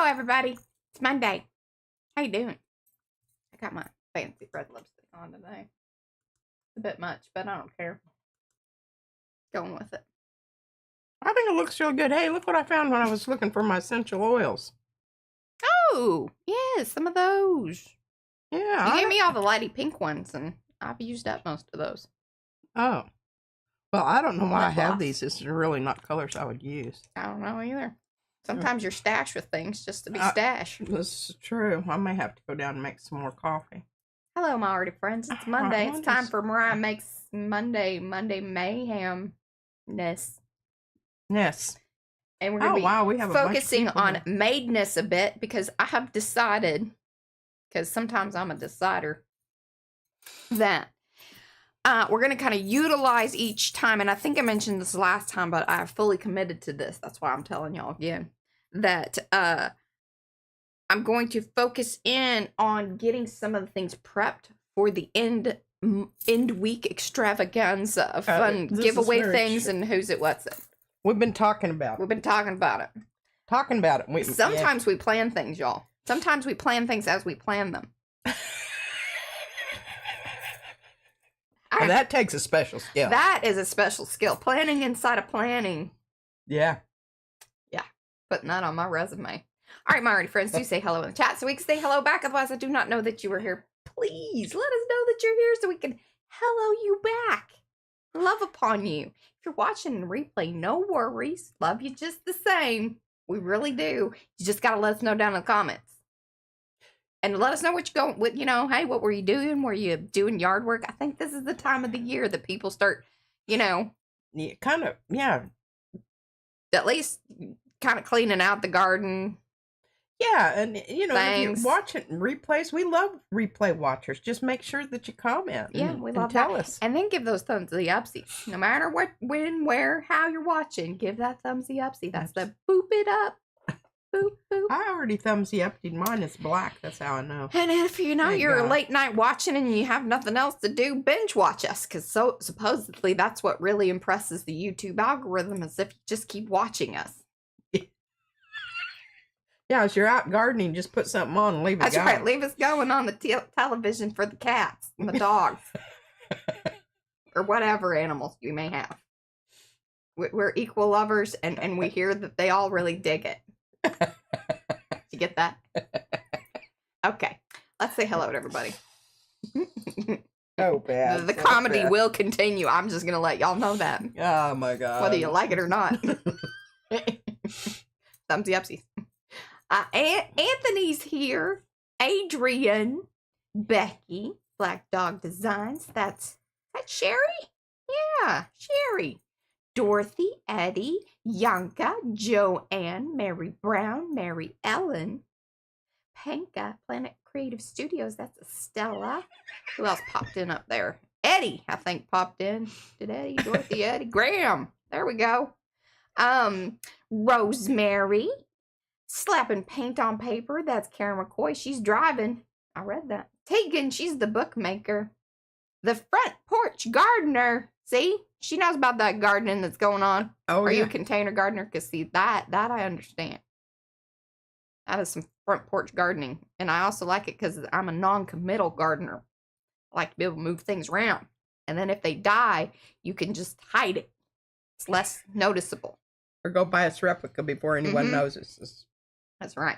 Hello, everybody. It's Monday. How you doing? I got my fancy red lipstick on today. A bit much, but I don't care. Going with it. I think it looks real good. Hey, look what I found when I was looking for my essential oils. Oh, yeah, some of those. Yeah. You gave me all the lighty pink ones, and I've used up most of those. Oh. Well, I don't know why I Lip have gloss. these. This is really not colors I would use. I don't know either. Sometimes you're stashed with things just to be stashed. This is true. I may have to go down and make some more coffee. Hello, my Arty friends. It's Monday. It's time for Mariah Makes Monday Mayhem-ness. Yes. And we're going to be we have focusing on madeness a bit because I have decided, because sometimes I'm a decider, that we're going to kind of utilize each time. And I think I mentioned this last time, but I have fully committed to this. That's why I'm telling y'all again that I'm going to focus in on getting some of the things prepped for the end week extravaganza of fun giveaway things and who's it, what's it. We've been talking about it. We've been talking about it. Sometimes we plan things, y'all. Sometimes we plan things as we plan them. Well, that takes a special skill. That is a special skill. Planning inside of planning. Yeah. Yeah. Putting that on my resume. All right, my Arty friends, do say hello in the chat so we can say hello back. Otherwise, I do not know that you were here. Please let us know that you're here so we can hello you back. Love upon you. If you're watching in replay, no worries. Love you just the same. We really do. You just got to let us know down in the comments. And let us know what you're going with, hey, what were you doing? Were you doing yard work? I think this is the time of the year that people start, Yeah, at least kind of cleaning out the garden. Yeah, and if you're watching replays, we love replay watchers. Just make sure that you comment. Yeah, we love tell that. us. And then give those thumbsy upsies. No matter what, when, where, how you're watching, give that thumbsy upsie. That's the boop it up. Boop, boop. I already thumbsy upsied mine. It's black. That's how I know. And if you're late night watching and you have nothing else to do, binge watch us. Because supposedly that's what really impresses the YouTube algorithm is if you just keep watching us. Yeah, as you're out gardening, just put something on and leave it going. That's right. Leave us going on the television for the cats and the dogs. Or whatever animals you may have. We're equal lovers, and we hear that they all really dig it. You get that? Okay. Let's say hello to everybody. Oh, bad. The comedy will continue. I'm just going to let y'all know that. Oh, my God. Whether you like it or not. Thumbsy upsies. Anthony's here. Adrian. Becky. Black Dog Designs. That's Sherry? Yeah, Sherry. Dorothy, Eddie, Yanka, Joanne, Mary Brown, Mary Ellen, Panka, Planet Creative Studios. That's Estella. Who else popped in up there? Eddie, I think, popped in. Did Eddie? Dorothy, Eddie. Graham. There we go. Rosemary. Slapping paint on paper. That's Karen McCoy. She's driving. I read that. Tegan, she's the bookmaker. The front porch gardener. See? She knows about that gardening that's going on. Oh, Are you a container gardener? Because see, that I understand. That is some front porch gardening. And I also like it because I'm a non-committal gardener. I like to be able to move things around. And then if they die, you can just hide it. It's less noticeable. Or go buy a replica before anyone knows it's. That's right.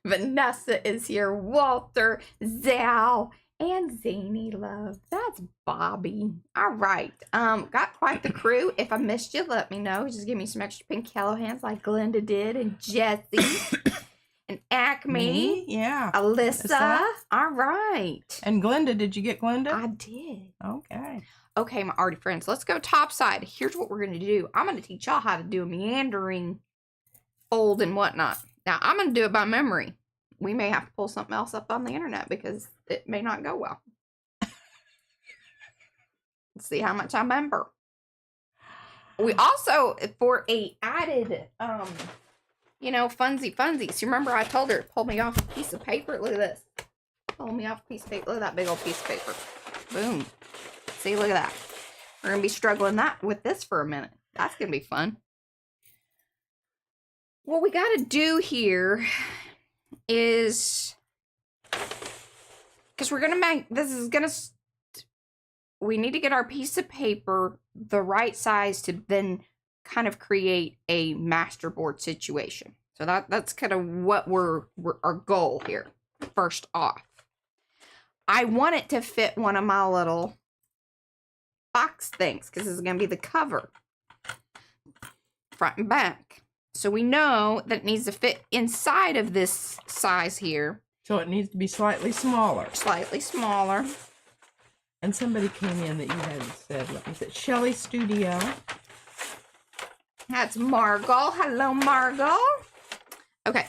Vanessa is here. Walter, Zal, and Zany Love. That's Bobby. All right. Got quite the crew. If I missed you, let me know. Just give me some extra pink yellow hands like Glenda did, and Jessie, and Acme. Yeah. Alyssa. All right. And Glenda, did you get Glenda? I did. Okay. Okay, my Arty friends. Let's go topside. Here's what we're going to do. I'm going to teach y'all how to do a meandering fold and whatnot. Now, I'm going to do it by memory. We may have to pull something else up on the internet because it may not go well. Let's see how much I remember. We also, for a added, funsies. You remember I told her, pull me off a piece of paper. Look at this. Pull me off a piece of paper. Look at that big old piece of paper. Boom. See, look at that. We're going to be struggling with this for a minute. That's going to be fun. what we got to do here is, because we're going to make, we need to get our piece of paper the right size to then kind of create a masterboard situation. So that's kind of what our goal here. First off, I want it to fit one of my little box things because this is going to be the cover, front and back. So we know that it needs to fit inside of this size here. So it needs to be slightly smaller. Slightly smaller. And somebody came in that you hadn't said. Let me say, Shelly Studio. That's Margot. Hello, Margot. Okay.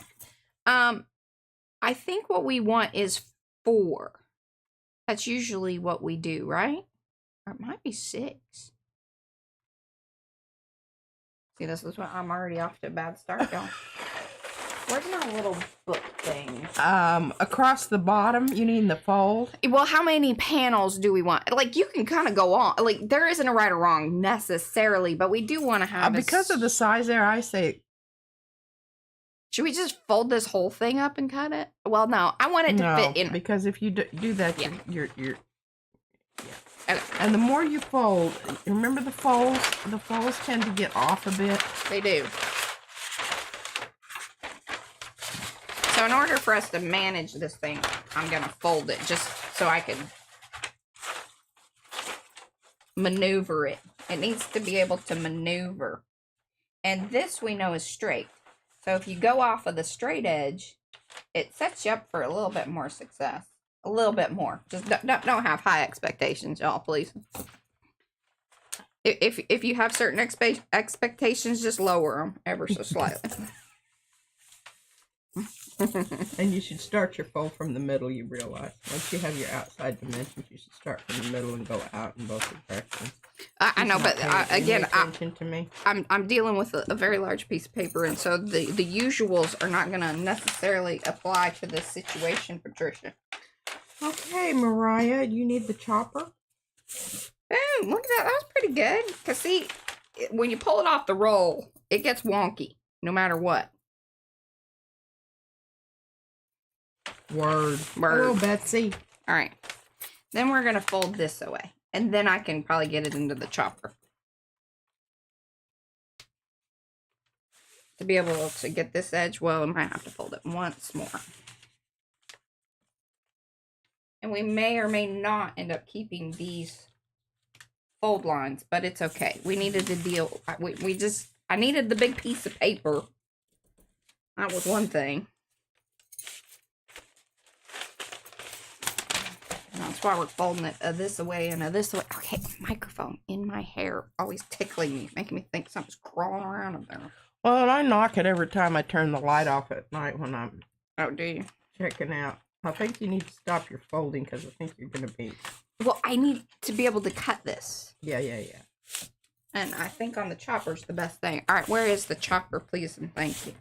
I think what we want is 4. That's usually what we do, right? Or it might be 6. See, this is what I'm already off to a bad start, y'all. Where's my little book thing? Across the bottom, you need the fold. Well, how many panels do we want? Like, you can kind of go on. Like, there isn't a right or wrong necessarily, but we do want to have because of the size there, I say... Should we just fold this whole thing up and cut it? Well, no. I want it to fit in. Because if you do that, yeah. you're okay. And the more you fold, remember the folds tend to get off a bit. They do. So in order for us to manage this thing, I'm going to fold it just so I can maneuver it. It needs to be able to maneuver. And this we know is straight. So if you go off of the straight edge, it sets you up for a little bit more success. A little bit more. Just don't have high expectations, y'all, please. If you have certain expectations, just lower them ever so slightly. And you should start your fold from the middle, you realize. Once you have your outside dimensions, you should start from the middle and go out in both directions. I know, but again, I'm dealing with a very large piece of paper, and so the usuals are not going to necessarily apply to this situation, Patricia. Okay, Mariah, you need the chopper? Boom, look at that. That was pretty good. Because, see, when you pull it off the roll, it gets wonky, no matter what. Word. Hello, Betsy. All right. Then we're going to fold this away. And then I can probably get it into the chopper. To be able to get this edge, well, I might have to fold it once more. And we may or may not end up keeping these fold lines, but it's okay. We needed to deal, I needed the big piece of paper. That was one thing. And that's why we're folding it this away and this way. Okay, microphone in my hair, always tickling me, making me think something's crawling around in there. Well, and I knock it every time I turn the light off at night when I'm do you? Checking out. I think you need to stop your folding because I think you're going to be... Well, I need to be able to cut this. Yeah. And I think on the chopper's the best thing. All right, where is the chopper, please and thank you.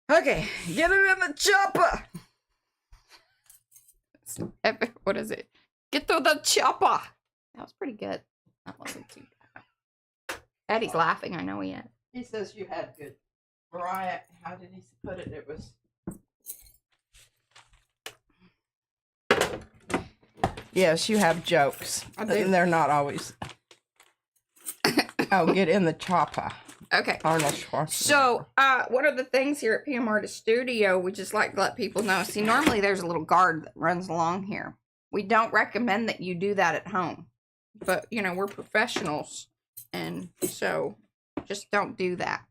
Okay, get it in the chopper. What is it? Get to the chopper. That was pretty good. That wasn't too bad. Eddie's laughing. I know he is. He says you had good. Mariah, how did he put it? It was... Yes, you have jokes. And they're not always... Oh, get in the chopper. Okay. Arnold Schwarzenegger. So, one of the things here at PM Artist Studio, we just like to let people know. See, normally there's a little guard that runs along here. We don't recommend that you do that at home. But, you know, we're professionals. And so, just don't do that.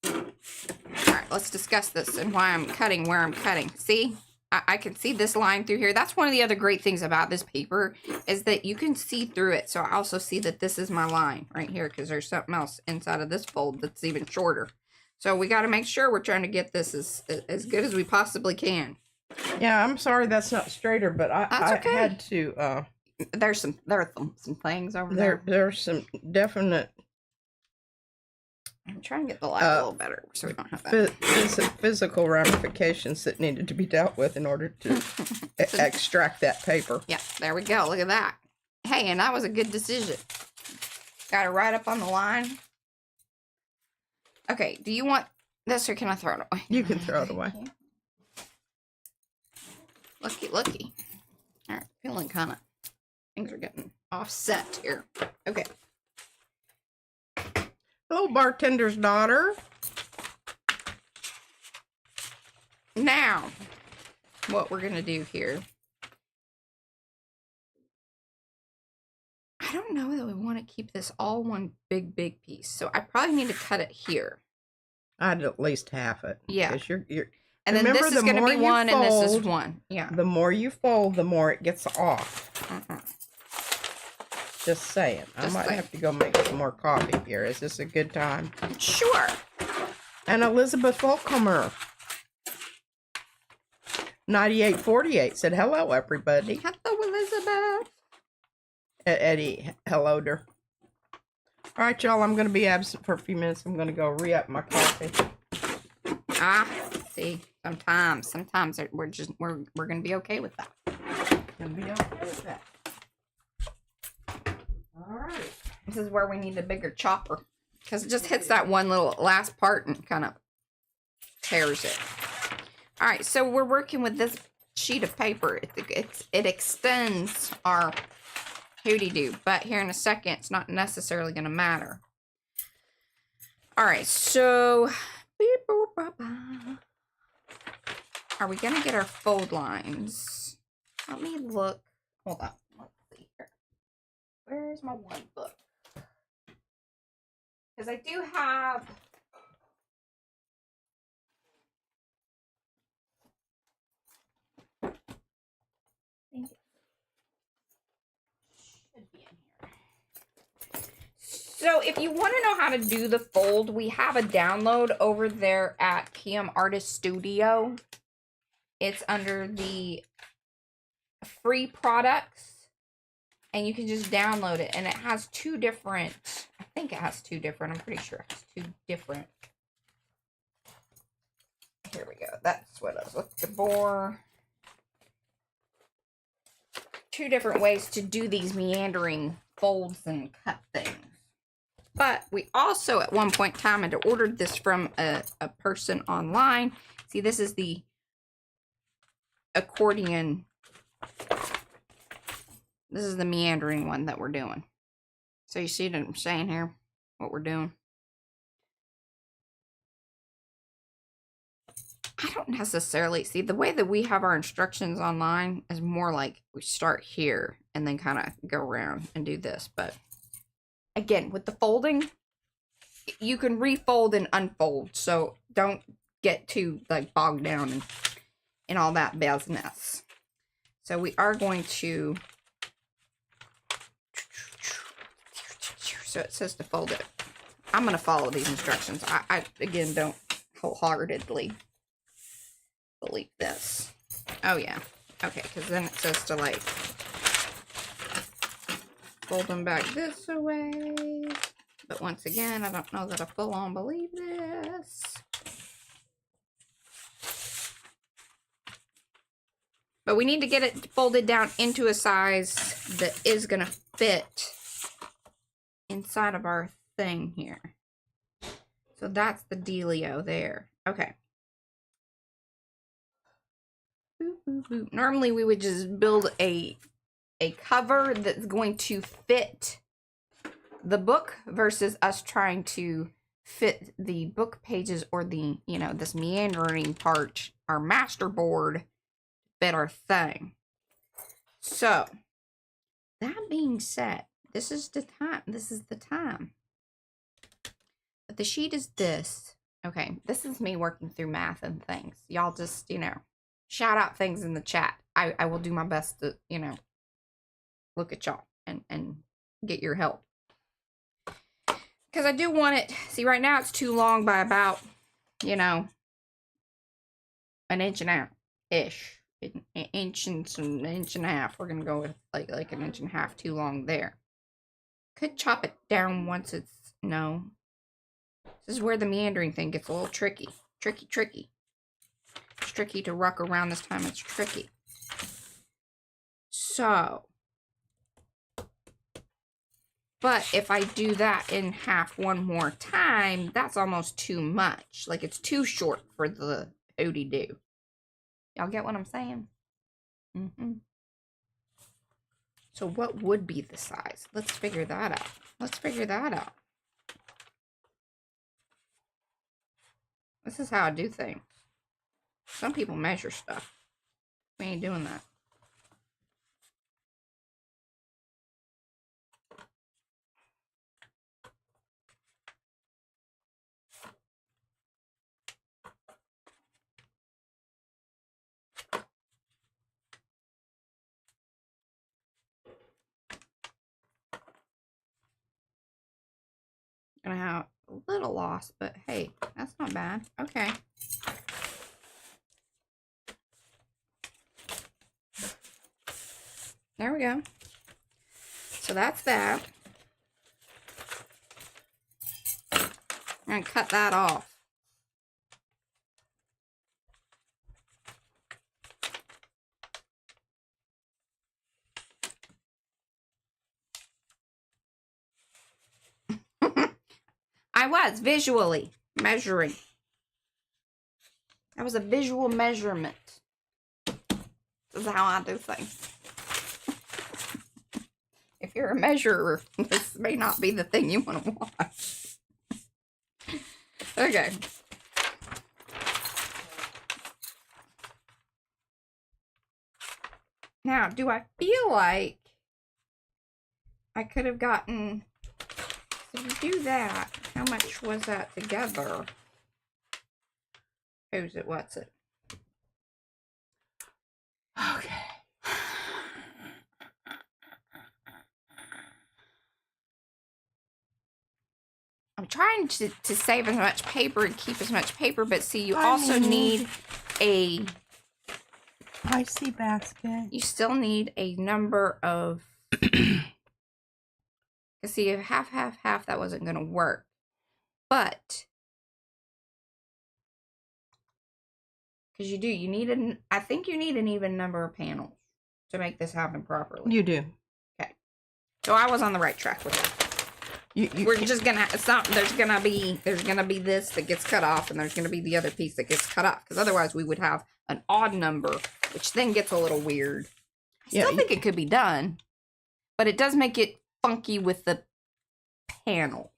Alright, let's discuss this and why I'm cutting where I'm cutting. See? I can see this line through here. That's one of the other great things about this paper is that you can see through it. So I also see that this is my line right here because there's something else inside of this fold that's even shorter. So we got to make sure we're trying to get this as good as we possibly can. Yeah, I'm sorry that's not straighter, but I had to... there are some things over there. There's some definite... I'm trying to get the light a little better so we don't have that. Physical ramifications that needed to be dealt with in order to extract that paper. Yeah, there we go. Look at that. Hey, and that was a good decision. Got it right up on the line. Okay, do you want this or can I throw it away? You can throw it away. Looky, looky. All right, feeling kind of, things are getting offset here. Okay. Hello, bartender's daughter. Now, what we're going to do here. I don't know that we want to keep this all one big piece. So I probably need to cut it here. I'd at least half it. Yeah. You're and then this is going to be one and this is one. Yeah. The more you fold, the more it gets off. Just saying. I might have to go make some more coffee here. Is this a good time? Sure. And Elizabeth Volcomer, 9848, said, hello, everybody. Hello, Elizabeth. Eddie, hello, dear. All right, y'all, I'm going to be absent for a few minutes. I'm going to go re-up my coffee. See, sometimes we're going to be okay with that. Going to be okay with that. All right. This is where we need a bigger chopper because it just hits that one little last part and kind of tears it. All right, so we're working with this sheet of paper. It extends our hooty-doo, but here in a second, it's not necessarily going to matter. All right, so are we going to get our fold lines? Let me look. Hold on. Let's see here. Where's my one book? Because I do have... So if you want to know how to do the fold, we have a download over there at PM Artist Studio. It's under the free products. And you can just download it. And it has two different, I think it has two different, I'm pretty sure it has two different. Here we go. That's what I was looking for. Two different ways to do these meandering folds and cut things. But we also, at one point in time, had ordered this from a person online. See, this is the accordion. This is the meandering one that we're doing. So you see what I'm saying here? What we're doing. I don't necessarily see the way that we have our instructions online is more like we start here and then kind of go around and do this. But again, with the folding, you can refold and unfold. So don't get too like bogged down in all that business. So we are going to, so it says to fold it. I'm going to follow these instructions. I again, don't wholeheartedly believe this. Oh yeah. Okay, because then it says to like fold them back this way. But once again, I don't know that I full on believe this. But we need to get it folded down into a size that is going to fit inside of our thing here. So that's the dealio there. Okay. Boop, boop, boop. Normally we would just build a cover that's going to fit the book versus us trying to fit the book pages or the, you know, this meandering part, our master board, fit our thing. So, that being said, this is the time. This is the time. But the sheet is this. Okay, this is me working through math and things. Y'all just, you know, shout out things in the chat. I will do my best to, you know, look at y'all and get your help. Because I do want it, see right now it's too long by about, you know, an inch and a half-ish. An inch and a half. We're going to go with like an inch and a half too long there. Could chop it down once it's, no. This is where the meandering thing gets a little tricky. Tricky. It's tricky to ruck around this time. It's tricky. So, But if I do that in half one more time, that's almost too much. Like, it's too short for the hooty-doo. Y'all get what I'm saying? Mm-hmm. So what would be the size? Let's figure that out. Let's figure that out. This is how I do things. Some people measure stuff. We ain't doing that. Gonna have a little loss, but hey, that's not bad. Okay. There we go. So that's that. I'm gonna cut that off. I was visually measuring. That was a visual measurement. This is how I do things. If you're a measurer, this may not be the thing you want to watch. Okay. Now, do I feel like I could have gotten... If you do that, how much was that together? Who's it? What's it? Okay. I'm trying to save as much paper and keep as much paper, but see, you also need a... Icy basket. You still need a number of... See, if half, that wasn't going to work. But... Because you need I think you need an even number of panels to make this happen properly. You do. Okay. So I was on the right track with that. We're just gonna there's gonna be this that gets cut off, and there's gonna be the other piece that gets cut off, because otherwise we would have an odd number, which then gets a little weird. I still think it could be done, but it does make it funky with the panels.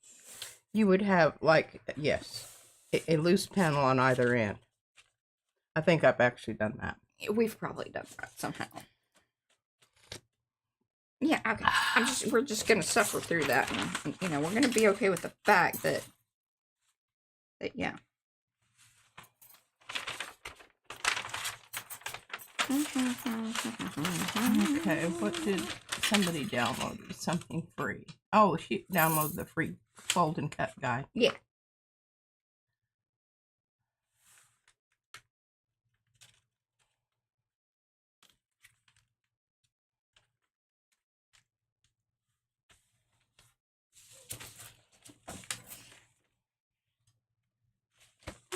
You would have, like, yes, a loose panel on either end. I think I've actually done that. We've probably done that somehow. Yeah, okay. We're just gonna suffer through that, and you know, we're gonna be okay with the fact that yeah. Okay, what did somebody download? Something free. Oh, she downloaded the free fold and cut guide. Yeah.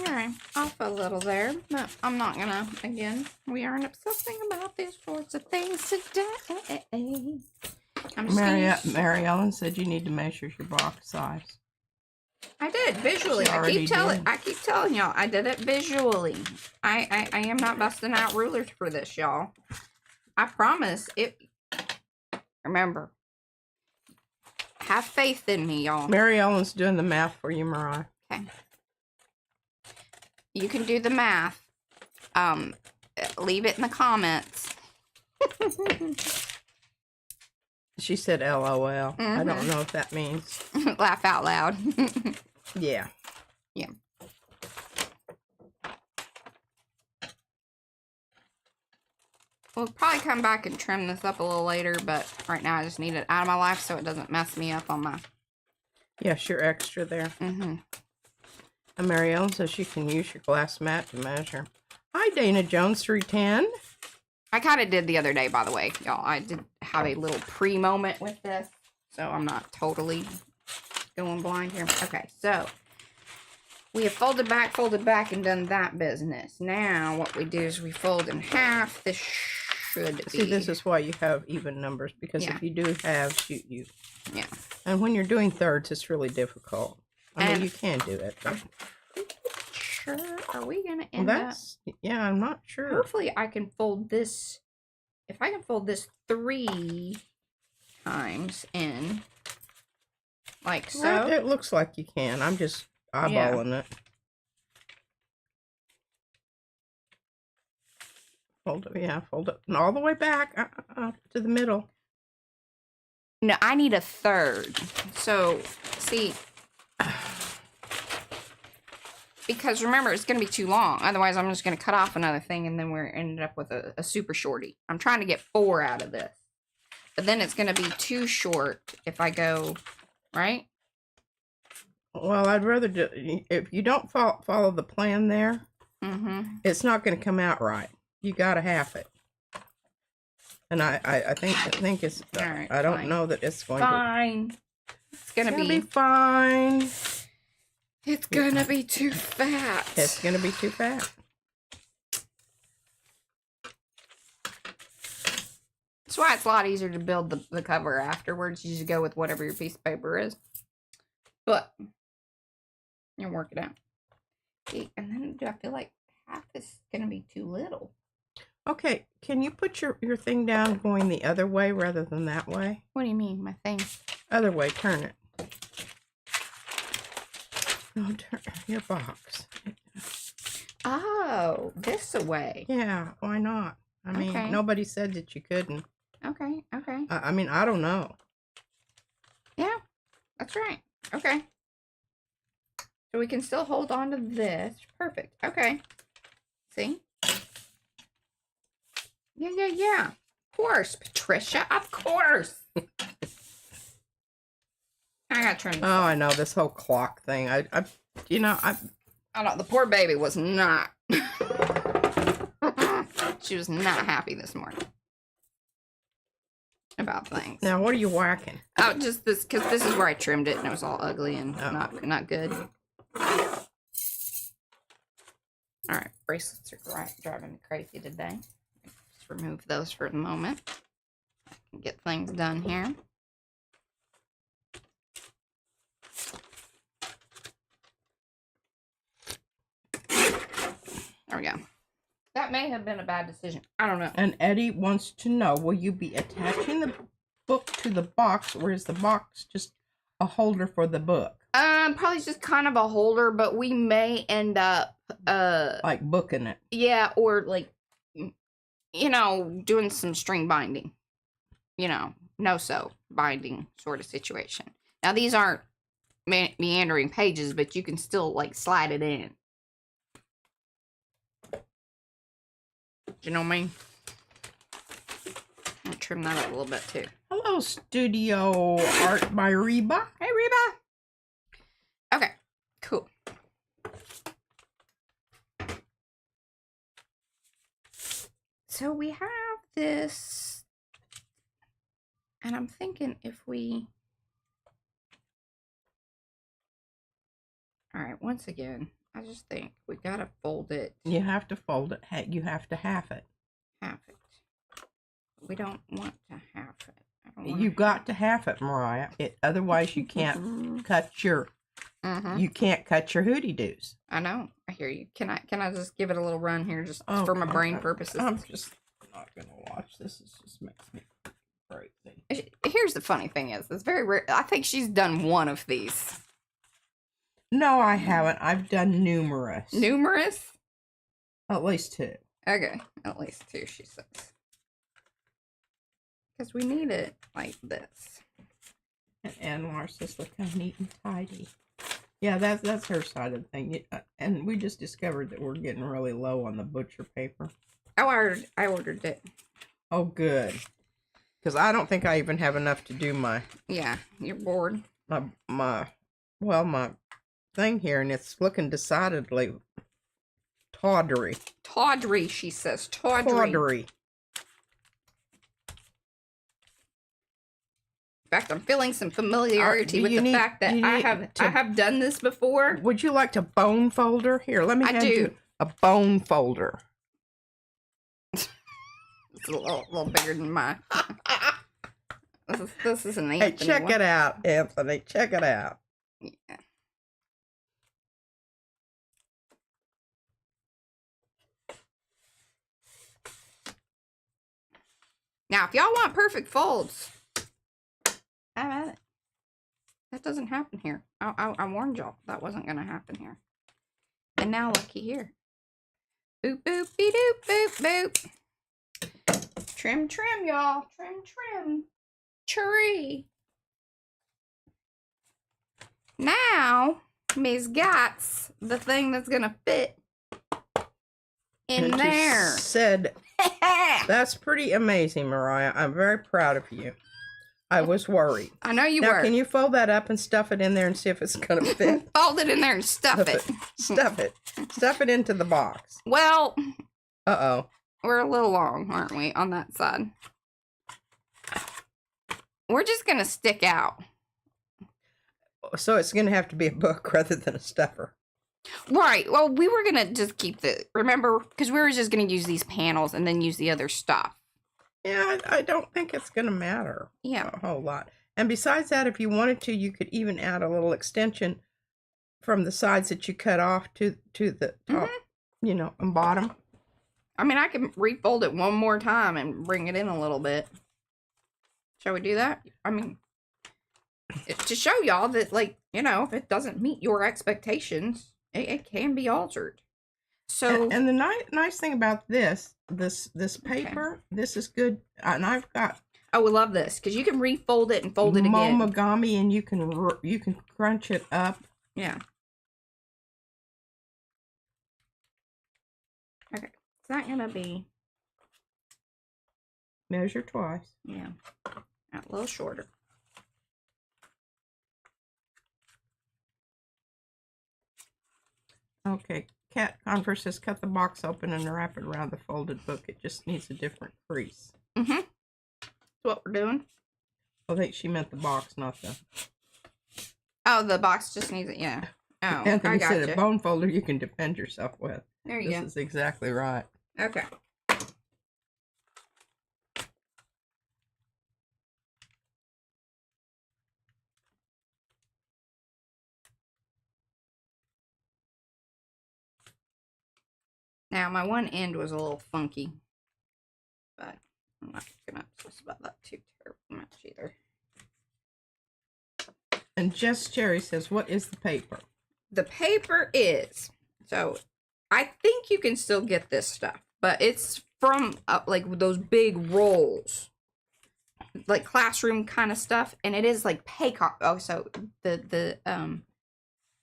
Alright, off a little there, but I'm not gonna, again, we aren't obsessing about these sorts of things today. Mary Ellen said you need to measure your box size. I did, visually. I keep telling y'all, I did it visually. I am not busting out rulers for this, y'all. I promise. Remember, have faith in me, y'all. Mary Ellen's doing the math for you, Mariah. Okay. You can do the math. Leave it in the comments. She said LOL. I don't know if that means. Laugh out loud. Yeah. Yeah. We'll probably come back and trim this up a little later, but right now I just need it out of my life so it doesn't mess me up on my... Yes, you're extra there. And Mary Ellen says you can use your glass mat to measure. Hi, Dana Jones 310. I kind of did the other day, by the way, y'all. I did have a little pre-moment with this, so I'm not totally going blind here. Okay, so we have folded back, and done that business. Now, what we do is we fold in half. This should be... See, this is why you have even numbers, because if you do halves, you... Yeah. And when you're doing thirds, it's really difficult. I mean, And- you can do it. But... Sure. Are we going to Well, end up? that's, yeah, I'm not sure. Hopefully I can fold this. If I can fold this 3 times in. Like so. Well, it looks like you can. I'm just eyeballing it. Fold it, yeah, fold it all the way back to the middle. No, I need a third. So, see, because remember, it's going to be too long. Otherwise, I'm just going to cut off another thing, and then we're ended up with a super shorty. I'm trying to get 4 out of this. But then it's going to be too short if I go, right? Well, I'd rather do, if you don't follow the plan there, it's not going to come out right. You got to half it. And I think it's, right, I don't fine. know that it's going Fine. It's going to be fine. It's going to be too fat. It's going to be too fat. That's why it's a lot easier to build the cover afterwards. You just go with whatever your piece of paper is. But you work it out. Okay, and then do I feel like half is going to be too little? Okay, can you put your thing down going the other way rather than that way? What do you mean, my thing? Other way, turn it. No, turn your box. Oh, this away. Yeah, why not? I mean, Okay. nobody said that you couldn't. Okay, okay. I mean, I don't know. Yeah, that's right. Okay. So we can still hold on to this. Perfect. Okay. See? Yeah. Of course, Patricia. Of course. I gotta turn this Oh, I know this whole clock thing. I know the poor baby was not. She was not happy this morning about things. Now, what are you whacking? Oh, just this, because this is where I trimmed it and it was all ugly and not good. All right, bracelets are driving me crazy today. Just remove those for the moment. I can get things done here. There we go. That may have been a bad decision. I don't know. And Eddie wants to know, will you be attaching the book to the box, or is the box just a holder for the book? Probably just kind of a holder, but we may end up, like booking it. yeah, or like, you know, doing some string binding. You know, no-sew binding sort of situation. Now, these aren't meandering pages, but you can still, like, slide it in. Do you know what I mean? I'll trim that up a little bit, too. Hello, Studio Art by Reba. Hey, Reba! Okay, cool. So we have this, and I'm thinking if we, all right, once again, I just think we gotta fold it. You have to fold it. You have to half it. Half it. We don't want to half it. I don't wanna You got to half it, Mariah. Otherwise, you can't cut your. You can't cut your hoodie doos. I know. I hear you. Can I just give it a little run here, just for my brain purposes? I'm just not gonna watch this. It just makes me crazy. Here's the funny thing is, it's very rare. I think she's done one of these. No, I haven't. I've done numerous. Numerous? At least 2. Okay, at least 2, she says. Because we need it like this. And Anwar says, look how neat and tidy. Yeah, that's her side of the thing. And we just discovered that we're getting really low on the butcher paper. Oh, I ordered it. Oh, good. Because I don't think I even have enough to do my... Yeah, you're bored. My thing here, and it's looking decidedly tawdry. Tawdry, she says. Tawdry. Tawdry. In fact, I'm feeling some familiarity with the fact that I have done this before. Would you like to bone folder? Here, let me hand you a bone folder. It's a little bigger than mine. This is an Hey, Anthony check one. it out, Anthony. Check it out. Yeah. Now, if y'all want perfect folds, have at it. That doesn't happen here. I warned y'all that wasn't going to happen here. And now, looky here. Boop, boop, be doop, boop, boop. Trim, trim, y'all. Trim, trim. Tree. Now, Miss Got's the thing that's going to fit in And there. she said, that's pretty amazing, Mariah. I'm very proud of you. I was worried. I know you now, were. Can you fold that up and stuff it in there and see if it's going to fit? Fold it in there and stuff it. Stuff it. Stuff it into the box. Well, uh-oh. We're a little long, aren't we, on that side? We're just going to stick out. So it's going to have to be a book rather than a stuffer. Right. Well, we were going to just keep remember, because we were just going to use these panels and then use the other stuff. Yeah, I don't think it's going to matter a whole lot. And besides that, if you wanted to, you could even add a little extension from the sides that you cut off to the top, you know, and bottom. I mean, I can refold it one more time and bring it in a little bit. Shall we do that? I mean, to show y'all that, like, you know, if it doesn't meet your expectations, it can be altered. So, and the nice thing about this paper, this is good. And I've got. Oh, we love this because you can refold it and fold it again. Momogami, and you can crunch it up. Yeah. Okay, it's not gonna be. Measure twice. Yeah, a little shorter. Okay. Cat Converse says cut the box open and wrap it around the folded book. It just needs a different crease. That's what we're doing. I think she meant the box, not the... Oh, the box just needs it, yeah. Oh, Anthony I got said you. a bone folder you can defend yourself with. There you go. This is exactly right. Okay. Now, my one end was a little funky, but I'm not going to fuss about that too terribly much either. And Jess Cherry says, what is the paper? The paper is, so I think you can still get this stuff, but it's from like those big rolls, like classroom kind of stuff, and it is like Paycon. Oh, so the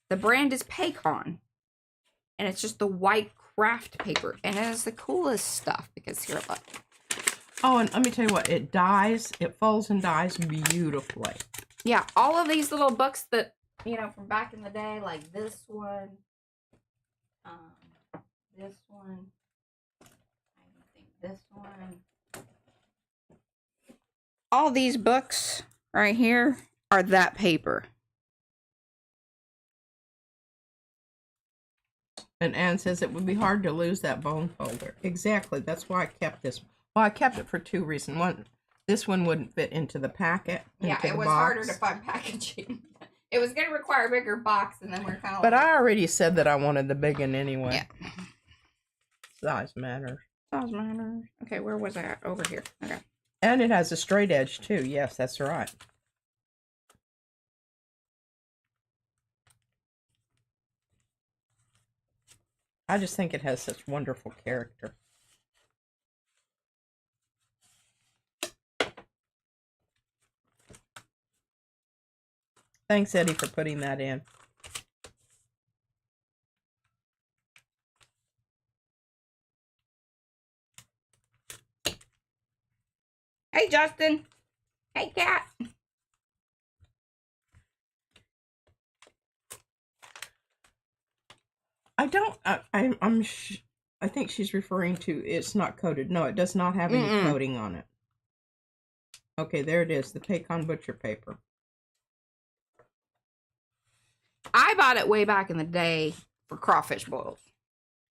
brand is Paycon, and it's just the white craft paper, and it is the coolest stuff because here, look. Oh, and let me tell you what, it dyes, it folds and dyes beautifully. Yeah, all of these little books that, you know, from back in the day, like this one, I think this one. All these books right here are that paper. And Anne says it would be hard to lose that bone folder. Exactly. That's why I kept this. Well, I kept it for two reasons. One, this one wouldn't fit into the packet. Yeah, it was harder to find packaging. It was going to require a bigger box, and then we're kind of. But I already said that I wanted the big one anyway. Yeah. Size matters. Size matters. Okay, where was I at? Over here. Okay. And it has a straight edge too. Yes, that's right. I just think it has such wonderful character. Thanks, Eddie, for putting that in. Hey, Justin. Hey, Cat. I don't. I think she's referring to it's not coated. No, it does not have any coating on it. Okay, there it is. The Paycon butcher paper. I bought it way back in the day for crawfish boils,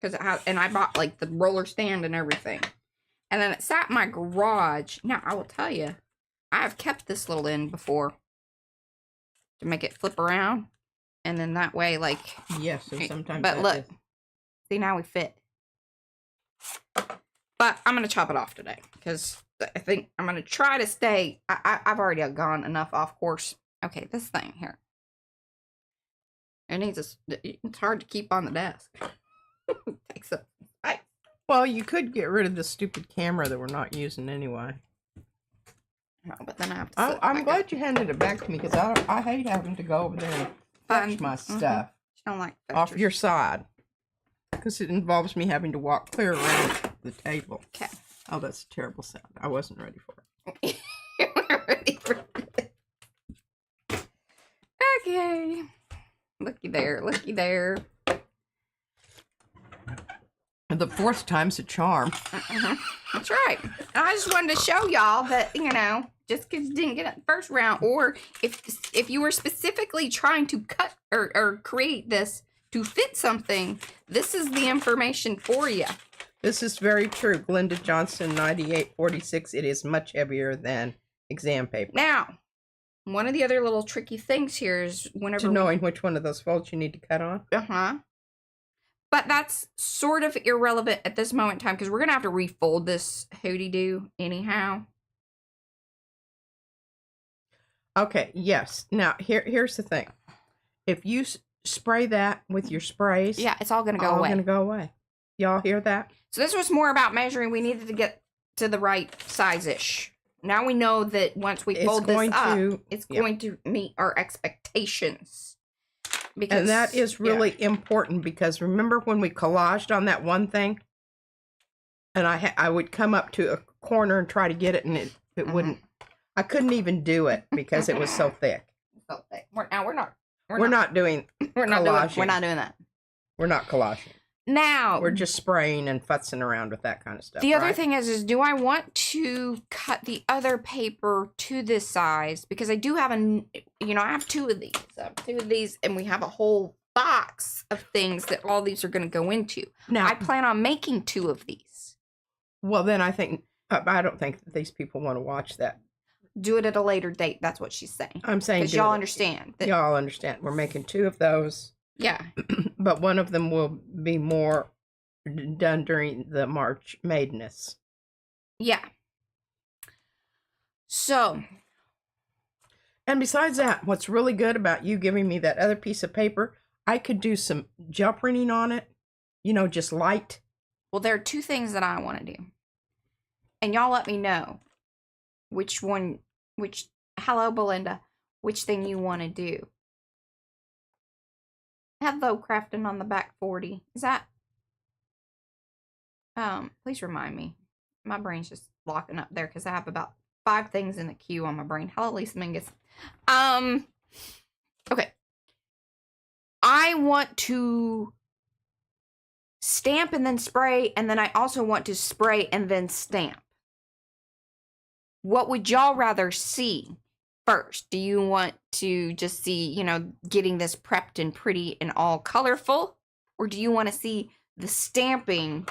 because it has, and I bought like the roller stand and everything, and then it sat in my garage. Now I will tell you, I have kept this little end before to make it flip around. And then that way, like... Yes, so sometimes but look, see, now we fit. But I'm going to chop it off today. Because I think I'm going to try to stay... I've already gone enough off course. Okay, this thing here. It needs it's hard to keep on the desk. It takes up space. Well, you could get rid of the stupid camera that we're not using anyway. No, but then I have to... I'm glad you handed it back to me, because I hate having to go over there and fetch my stuff I don't like off your side. Because it involves me having to walk clear around the table. Okay. Oh, that's a terrible sound. I wasn't ready for it. You weren't ready for it. Okay. Looky there, looky there. The fourth time's a charm. That's right. I just wanted to show y'all that, you know, just because you didn't get it the first round, or if you were specifically trying to cut or create this to fit something, this is the information for you. This is very true. Glenda Johnson, 9846. It is much heavier than exam paper. Now, one of the other little tricky things here is whenever... To knowing which one of those folds you need to cut on. Uh-huh. But that's sort of irrelevant at this moment in time, because we're going to have to refold this hootie-doo anyhow. Okay, yes. Now, here's the thing. If you spray that with your sprays... Yeah, it's all going to go away. All going to go away. Y'all hear that? So this was more about measuring. We needed to get to the right size-ish. Now we know that once we fold this up, it's going to meet our expectations. Because, and that is really important, because remember when we collaged on that one thing? And I would come up to a corner and try to get it, and it wouldn't. I couldn't even do it because it was so thick. So thick. We're not doing that. We're not collaging. Now, we're just spraying and futzing around with that kind of stuff. The other thing is do I want to cut the other paper to this size? Because I do have I have two of these. And we have a whole box of things that all these are going to go into. Now, I plan on making 2 of these. Well, then I don't think that these people want to watch that. Do it at a later date. That's what she's saying. I'm saying, because y'all understand. Y'all understand. We're making 2 of those. Yeah. But one of them will be more done during the March Madness. Yeah. So. And besides that, what's really good about you giving me that other piece of paper, I could do some gel printing on it. Just light. Well, there are 2 things that I want to do. And y'all let me know hello, Belinda, which thing you want to do. Hello, crafting on the back 40. Is that? Please remind me. My brain's just locking up there because I have about 5 things in the queue on my brain. Hello, Lisa Mingus. Okay. I want to stamp and then spray, and then I also want to spray and then stamp. What would y'all rather see first? Do you want to just see, getting this prepped and pretty and all colorful? Or do you want to see the stamping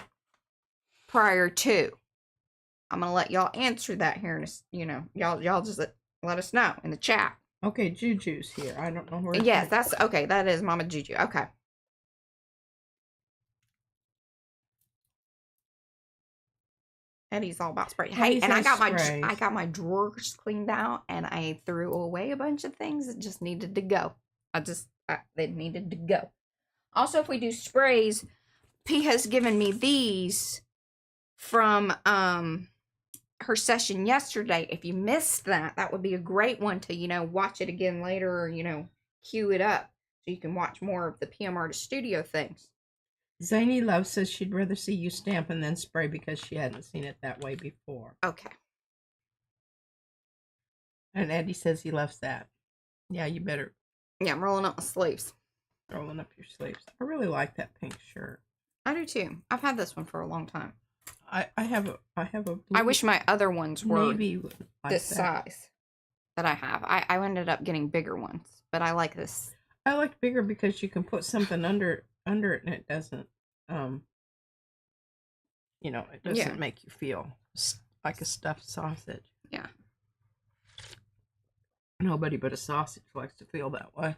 prior to? I'm going to let y'all answer that here. Y'all just let us know in the chat. Okay, Juju's here. I don't know where. Yes, that's okay. That is Mama Juju. Okay. Eddie's all about spray. Hey, and I got my drawers cleaned out, and I threw away a bunch of things that just needed to go. They needed to go. Also, if we do sprays, P has given me these from her session yesterday. If you missed that would be a great one to watch it again later, or queue it up so you can watch more of the PM Artist Studio things. Zany Love says she'd rather see you stamp and then spray because she hadn't seen it that way before. Okay. And Eddie says he loves that. Yeah, you better. Yeah, I'm rolling up my sleeves. Rolling up your sleeves. I really like that pink shirt. I do too. I've had this one for a long time. I have a blue, I wish my other ones were like this size that I have. I ended up getting bigger ones, but I like this. I like bigger because you can put something under it and it doesn't it doesn't make you feel like a stuffed sausage. Yeah. Nobody but a sausage likes to feel that way.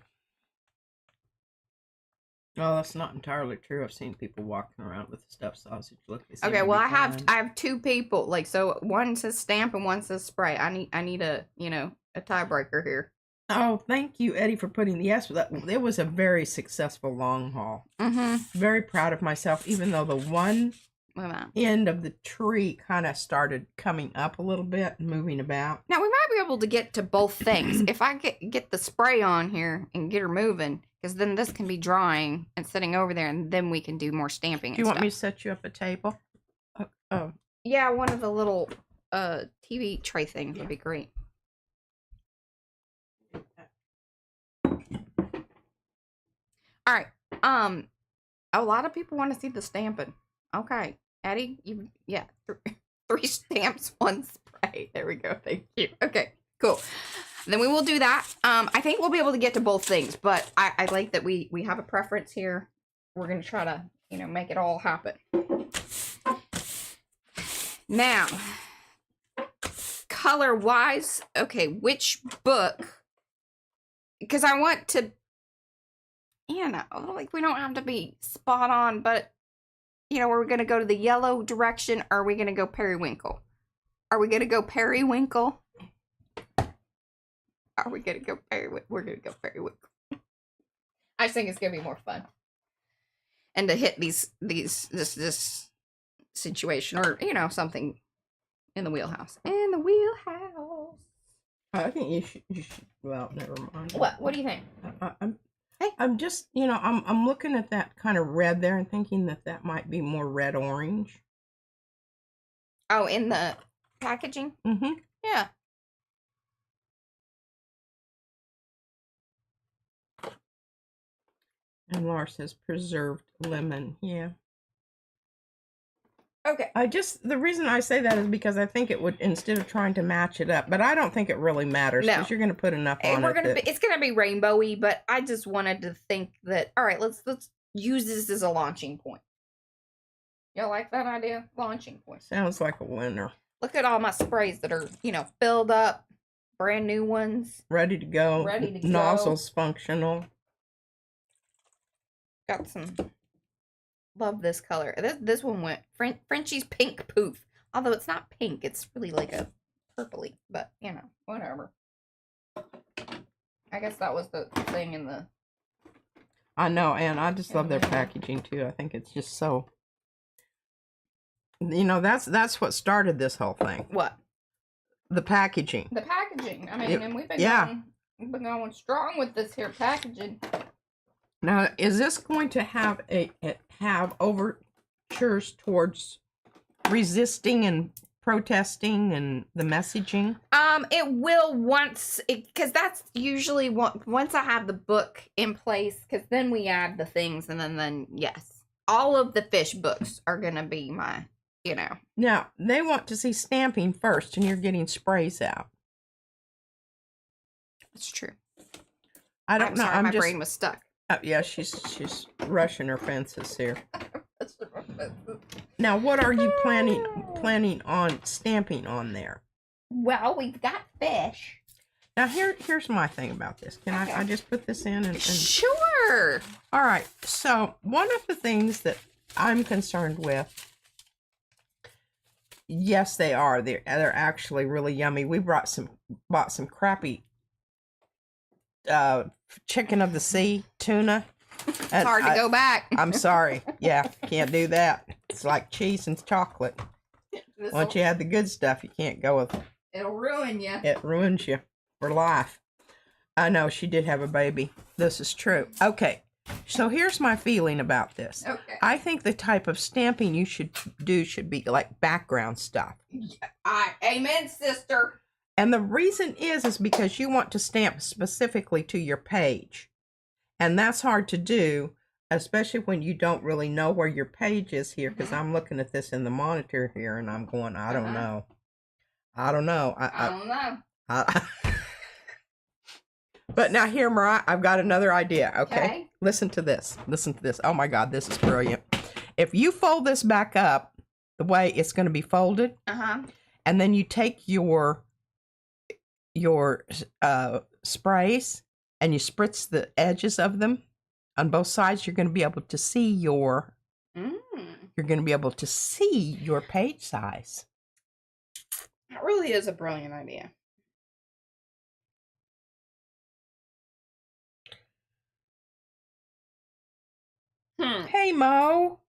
Well, that's not entirely true. I've seen people walking around with a stuffed sausage. Look, okay. Well, I have two people. Like, so one says stamp and one says spray. I need a a tiebreaker here. Oh, thank you, Eddie, for putting the yes. It was a very successful long haul. Very proud of myself, even though the one end of the tree kind of started coming up a little bit and moving about. Now, we might be able to get to both things. If I get the spray on here and get her moving, because then this can be drying and sitting over there, and then we can do more stamping and Do you want me to set you up a table? Oh. Yeah, one of the little TV tray things would be great. All right. A lot of people want to see the stamping. Okay. Eddie, three stamps, one spray. There we go. Thank you. Okay, cool. Then we will do that. I think we'll be able to get to both things, but I like that we have a preference here. We're going to try to, make it all happen. Now, color-wise, okay, which book? Because I want to, like, we don't have to be spot on, but are we going to go to the yellow direction, or are we going to go periwinkle? Are we going to go periwinkle? Are we going to go periwinkle? We're going to go periwinkle. I just think it's going to be more fun. And to hit this situation, or, something in the wheelhouse. In the wheelhouse. I think you should, well, never mind. What do you think? I'm just, I'm looking at that kind of red there and thinking that might be more red-orange. Oh, in the packaging? Mm-hmm. Yeah. And Laura says preserved lemon. Yeah. Okay. The reason I say that is because I think it would, instead of trying to match it up, but I don't think it really matters because you're going to put enough on it. It's going to be rainbowy, but I just wanted to think that, all right, let's use this as a launching point. Y'all like that idea? Launching point. Sounds like a winner. Look at all my sprays that are, filled up, brand new ones. Ready to go. Nozzles functional. Got some. Love this color. This one went Frenchie's Pink Poof. Although it's not pink, it's really like a purpley. But whatever. I guess that was the thing in the. I know, and I just love their packaging too. I think it's just so. That's what started this whole thing. What? The packaging. The packaging. I mean, and we've been going strong with this here packaging. Now, is this going to have have overtures towards resisting and protesting and the messaging? It will because that's usually once I have the book in place, because then we add the things, and then yes, all of the fish books are gonna be my, Now, they want to see stamping first, and you're getting sprays out. It's true. I don't know. Sorry, my brain was stuck. Yeah, she's rushing her fences here. Now, what are you planning on stamping on there? Well, we've got fish. Now, here's my thing about this. Can I just put this in? And Sure. All right. So, one of the things that I'm concerned with, yes, they are. They're actually really yummy. We bought some crappy chicken of the sea tuna. It's hard to go back. I'm sorry. Yeah, can't do that. It's like cheese and chocolate. Once you have the good stuff, you can't go with it. It'll ruin you. It ruins you for life. I know, she did have a baby. This is true. Okay, so here's my feeling about this. Okay. I think the type of stamping you should do should be like background stuff. Amen, sister. And the reason is because you want to stamp specifically to your page. And that's hard to do, especially when you don't really know where your page is here, because I'm looking at this in the monitor here, and I'm going, I don't know. I don't know. I don't know. But now here, Mariah, I've got another idea, okay? Listen to this. Listen to this. Oh, my God, this is brilliant. If you fold this back up the way it's going to be folded, and then you take your sprays and you spritz the edges of them on both sides, you're going to be able to see your page size. That really is a brilliant idea. Hey, Mo.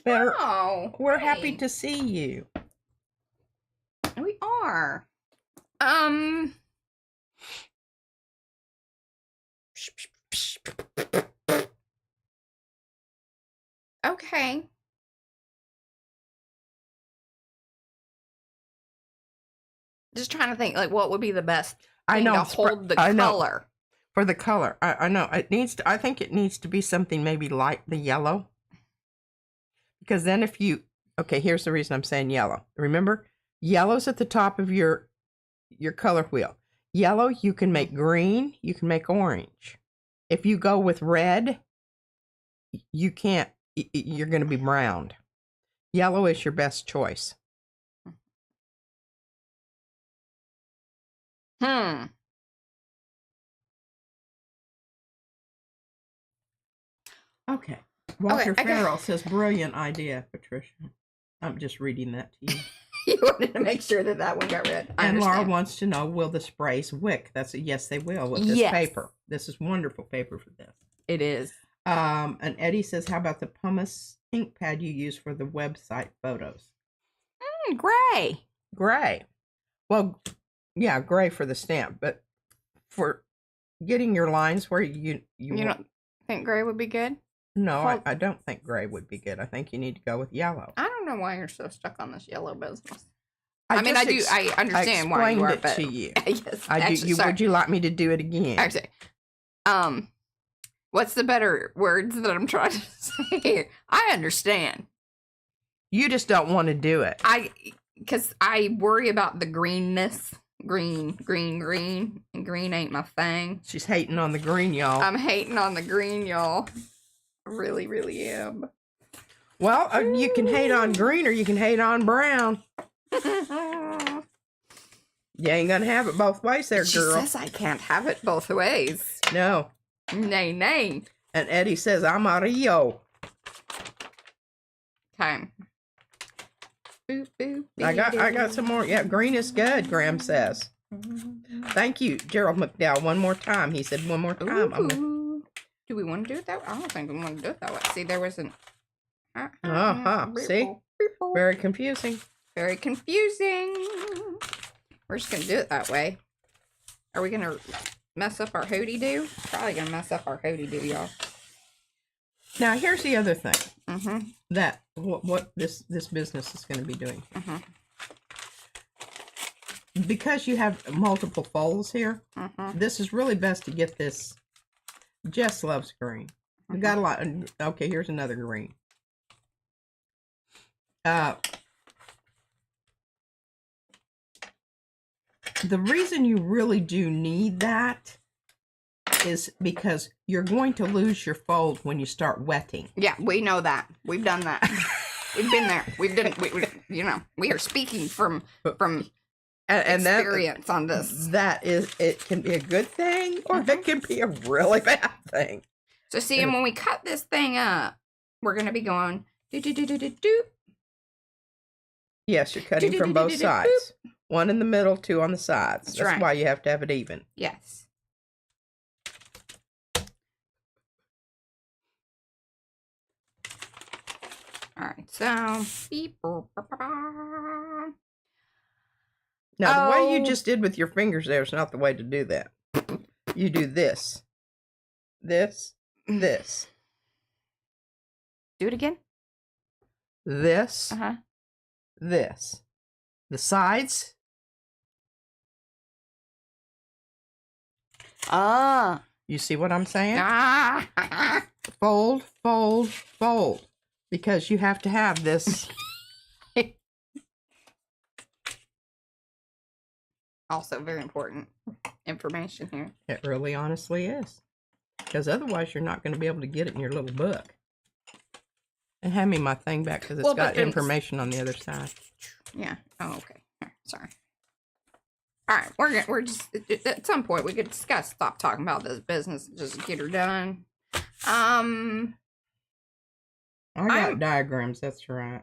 We're hey. happy to see you. We are. Okay. Just trying to think, like, what would be the best thing to hold the color? For the color, I know it needs to. I think it needs to be something maybe like the yellow, because then if you here's the reason I'm saying yellow. Remember, yellow's at the top of your color wheel. Yellow, you can make green, you can make orange. If you go with red, you can't. You're going to be browned. Yellow is your best choice. Okay. Walter Farrell says, brilliant idea, Patricia. I'm just reading that to you. You wanted to make sure that one got read. And Laura wants to know, will the sprays wick? That's a yes, they will with this paper. This is wonderful paper for this. It is. And Eddie says, how about the pumice ink pad you use for the website photos? Gray. Gray. Well, yeah, gray for the stamp, but for getting your lines where you don't think gray would be good? No, I don't think gray would be good. I think you need to go with yellow. I don't know why you're so stuck on this yellow business. I understand why you are, but to you. Yes, would you like me to do it again? Actually, what's the better words that I'm trying to say here? I understand. You just don't want to do it. Because I worry about the greenness. Green, and green ain't my thing. She's hating on the green, y'all. I'm hating on the green, y'all. I really, really am. Well, you can hate on green or you can hate on brown. You ain't gonna have it both ways there, girl. She says I can't have it both ways. No. Nay. And Eddie says, I'm Mario. Time. I got some more. Yeah, green is good, Graham says. Thank you, Gerald McDowell. One more time. He said one more time. Do we want to do it that way? I don't think we want to do it that way. See, there wasn't. See? Very confusing. Very confusing. We're just going to do it that way. Are we going to mess up our hoodie-doo? Probably going to mess up our hoodie-doo, y'all. Now, here's the other thing. That what this business is going to be doing. Because you have multiple folds here, this is really best to get this. Jess loves green. We got a lot. Okay, here's another green. The reason you really do need that is because you're going to lose your fold when you start wetting. Yeah, we know that. We've done that. We've been there. We are speaking from and experience on this. That is, it can be a good thing or it can be a really bad thing. So see, and when we cut this thing up, we're going to be going do. Yes, you're cutting from both sides. One in the middle, two on the sides. That's why you have to have it even. Yes. All right, so now the way you just did with your fingers there is not the way to do that. You do this, this. Do it again. This. This. The sides. You see what I'm saying? Fold, fold, fold. Because you have to have this. Also very important information here. It really honestly is. Because otherwise you're not going to be able to get it in your little book. And hand me my thing back because it's got information on the other side. Yeah. Oh, okay. Here, sorry. All right, we're just at some point we could discuss. Stop talking about this business. And just get her done. I got diagrams. That's right.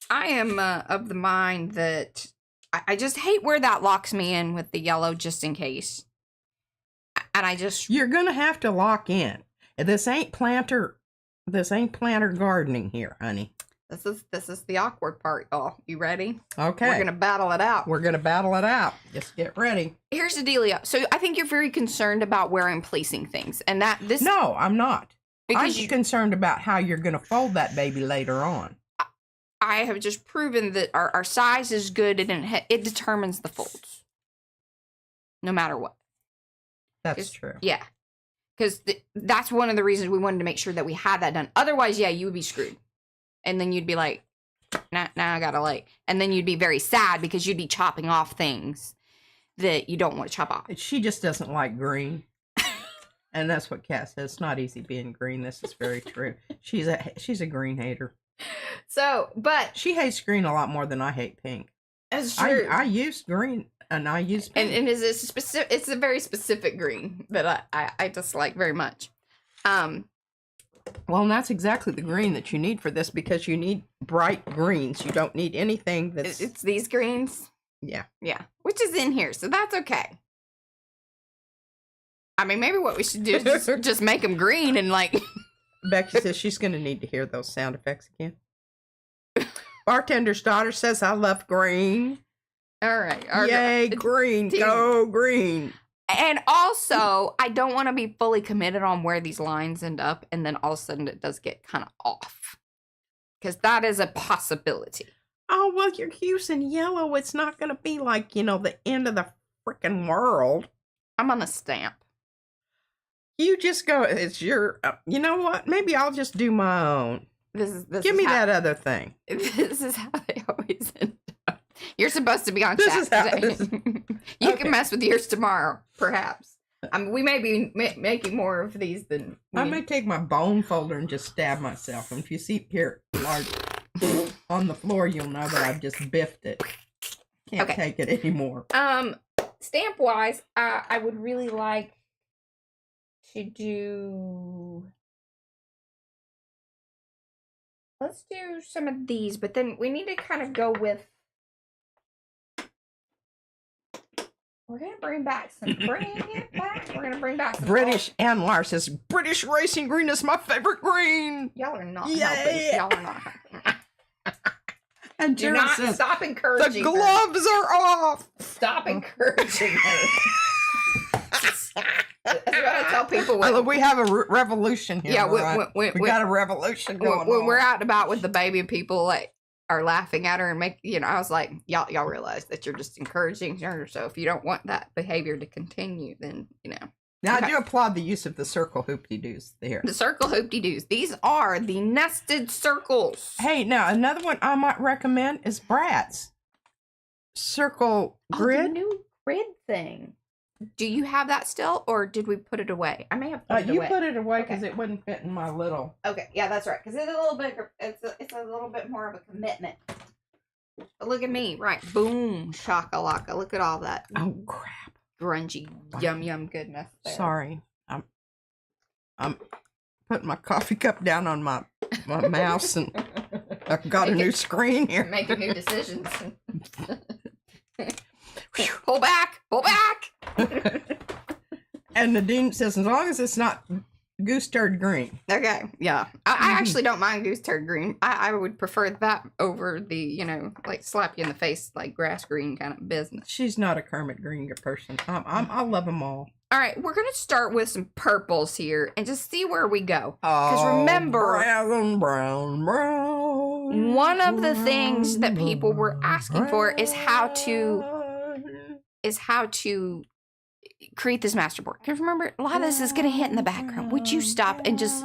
I am of the mind that I just hate where that locks me in with the yellow, just in case. And I just you're gonna have to lock in. This ain't planter gardening here, honey. This is the awkward part, y'all. You ready? Okay. We're gonna battle it out. Just get ready. Here's the dealio. So I think you're very concerned about where I'm placing things, and that this. No, I'm not. Because I'm concerned about how you're gonna fold that baby later on. I have just proven that our size is good, and it determines the folds, no matter what. That's true. Yeah, because that's one of the reasons we wanted to make sure that we had that done. Otherwise, yeah, you would be screwed. And then you'd be like, now I gotta and then you'd be very sad because you'd be chopping off things that you don't want to chop off. She just doesn't like green. And that's what Kat says. It's not easy being green. This is very true. She's a green hater. So, but she hates green a lot more than I hate pink. That's true. I use green and I use pink. And it's a very specific green that I dislike very much. Well, and that's exactly the green that you need for this because you need bright greens. You don't need anything that's... It's these greens? Yeah. Yeah. Which is in here, so that's okay. I mean, maybe what we should do is just make them green and Becky says she's going to need to hear those sound effects again. Bartender's daughter says, I love green. All right. Yay, green. Go green. And also, I don't want to be fully committed on where these lines end up, and then all of a sudden it does get kind of off. Because that is a possibility. Oh, well, you're using yellow. It's not going to be like, the end of the freaking world. I'm on a stamp. You just go, it's your, you know what? Maybe I'll just do my own. Give me that other thing. This is how they always end up. You're supposed to be on this chat is how today. You can mess with yours tomorrow, perhaps. We may be making more of these than I may take my bone folder and just stab myself. And if you see here large on the floor, you'll know that I've just biffed it. Can't take it anymore. Stamp wise, I would really like to do. Let's do some of these, but then we need to kind of go with. We're going to bring back some. Bring it back. We're going to bring back some. British. And Lars says, British racing green is my favorite green. Y'all are not helping. Y'all are not helping. And do not says, stop encouraging the gloves are off. Stop encouraging her. That's what I tell people. We have a revolution here. Yeah, we got a revolution going on. When we're out and about with the baby, people are laughing at her and I was like, y'all realize that you're just encouraging her. So if you don't want that behavior to continue, then Now I do applaud the use of the circle hoop-de-doos there. The circle hoop-de-doos. These are the nested circles. Hey, now another one I might recommend is Brad's circle grid. The new grid thing. Do you have that still, or did we put it away? I may have put it away. You put it away because it wouldn't fit in my little. Okay, yeah, that's right. Because it's a little bit. It's a little bit more of a commitment. But look at me, right? Boom, shakalaka. Look at all that. Oh crap! Grungy, yum goodness. There. Sorry, I'm putting my coffee cup down on my mouse, and I've got a new screen here. Making new decisions. Pull back! And Nadine says, as long as it's not goose turd green. Okay, yeah. I actually don't mind goose turd green. I would prefer that over the, slap you in the face, grass green kind of business. She's not a Kermit Green person. I love them all. All right, we're going to start with some purples here and just see where we go. Because remember, brown. One of the things that people were asking for is how to create this masterboard. Because remember, a lot of this is going to hit in the background. Would you stop and just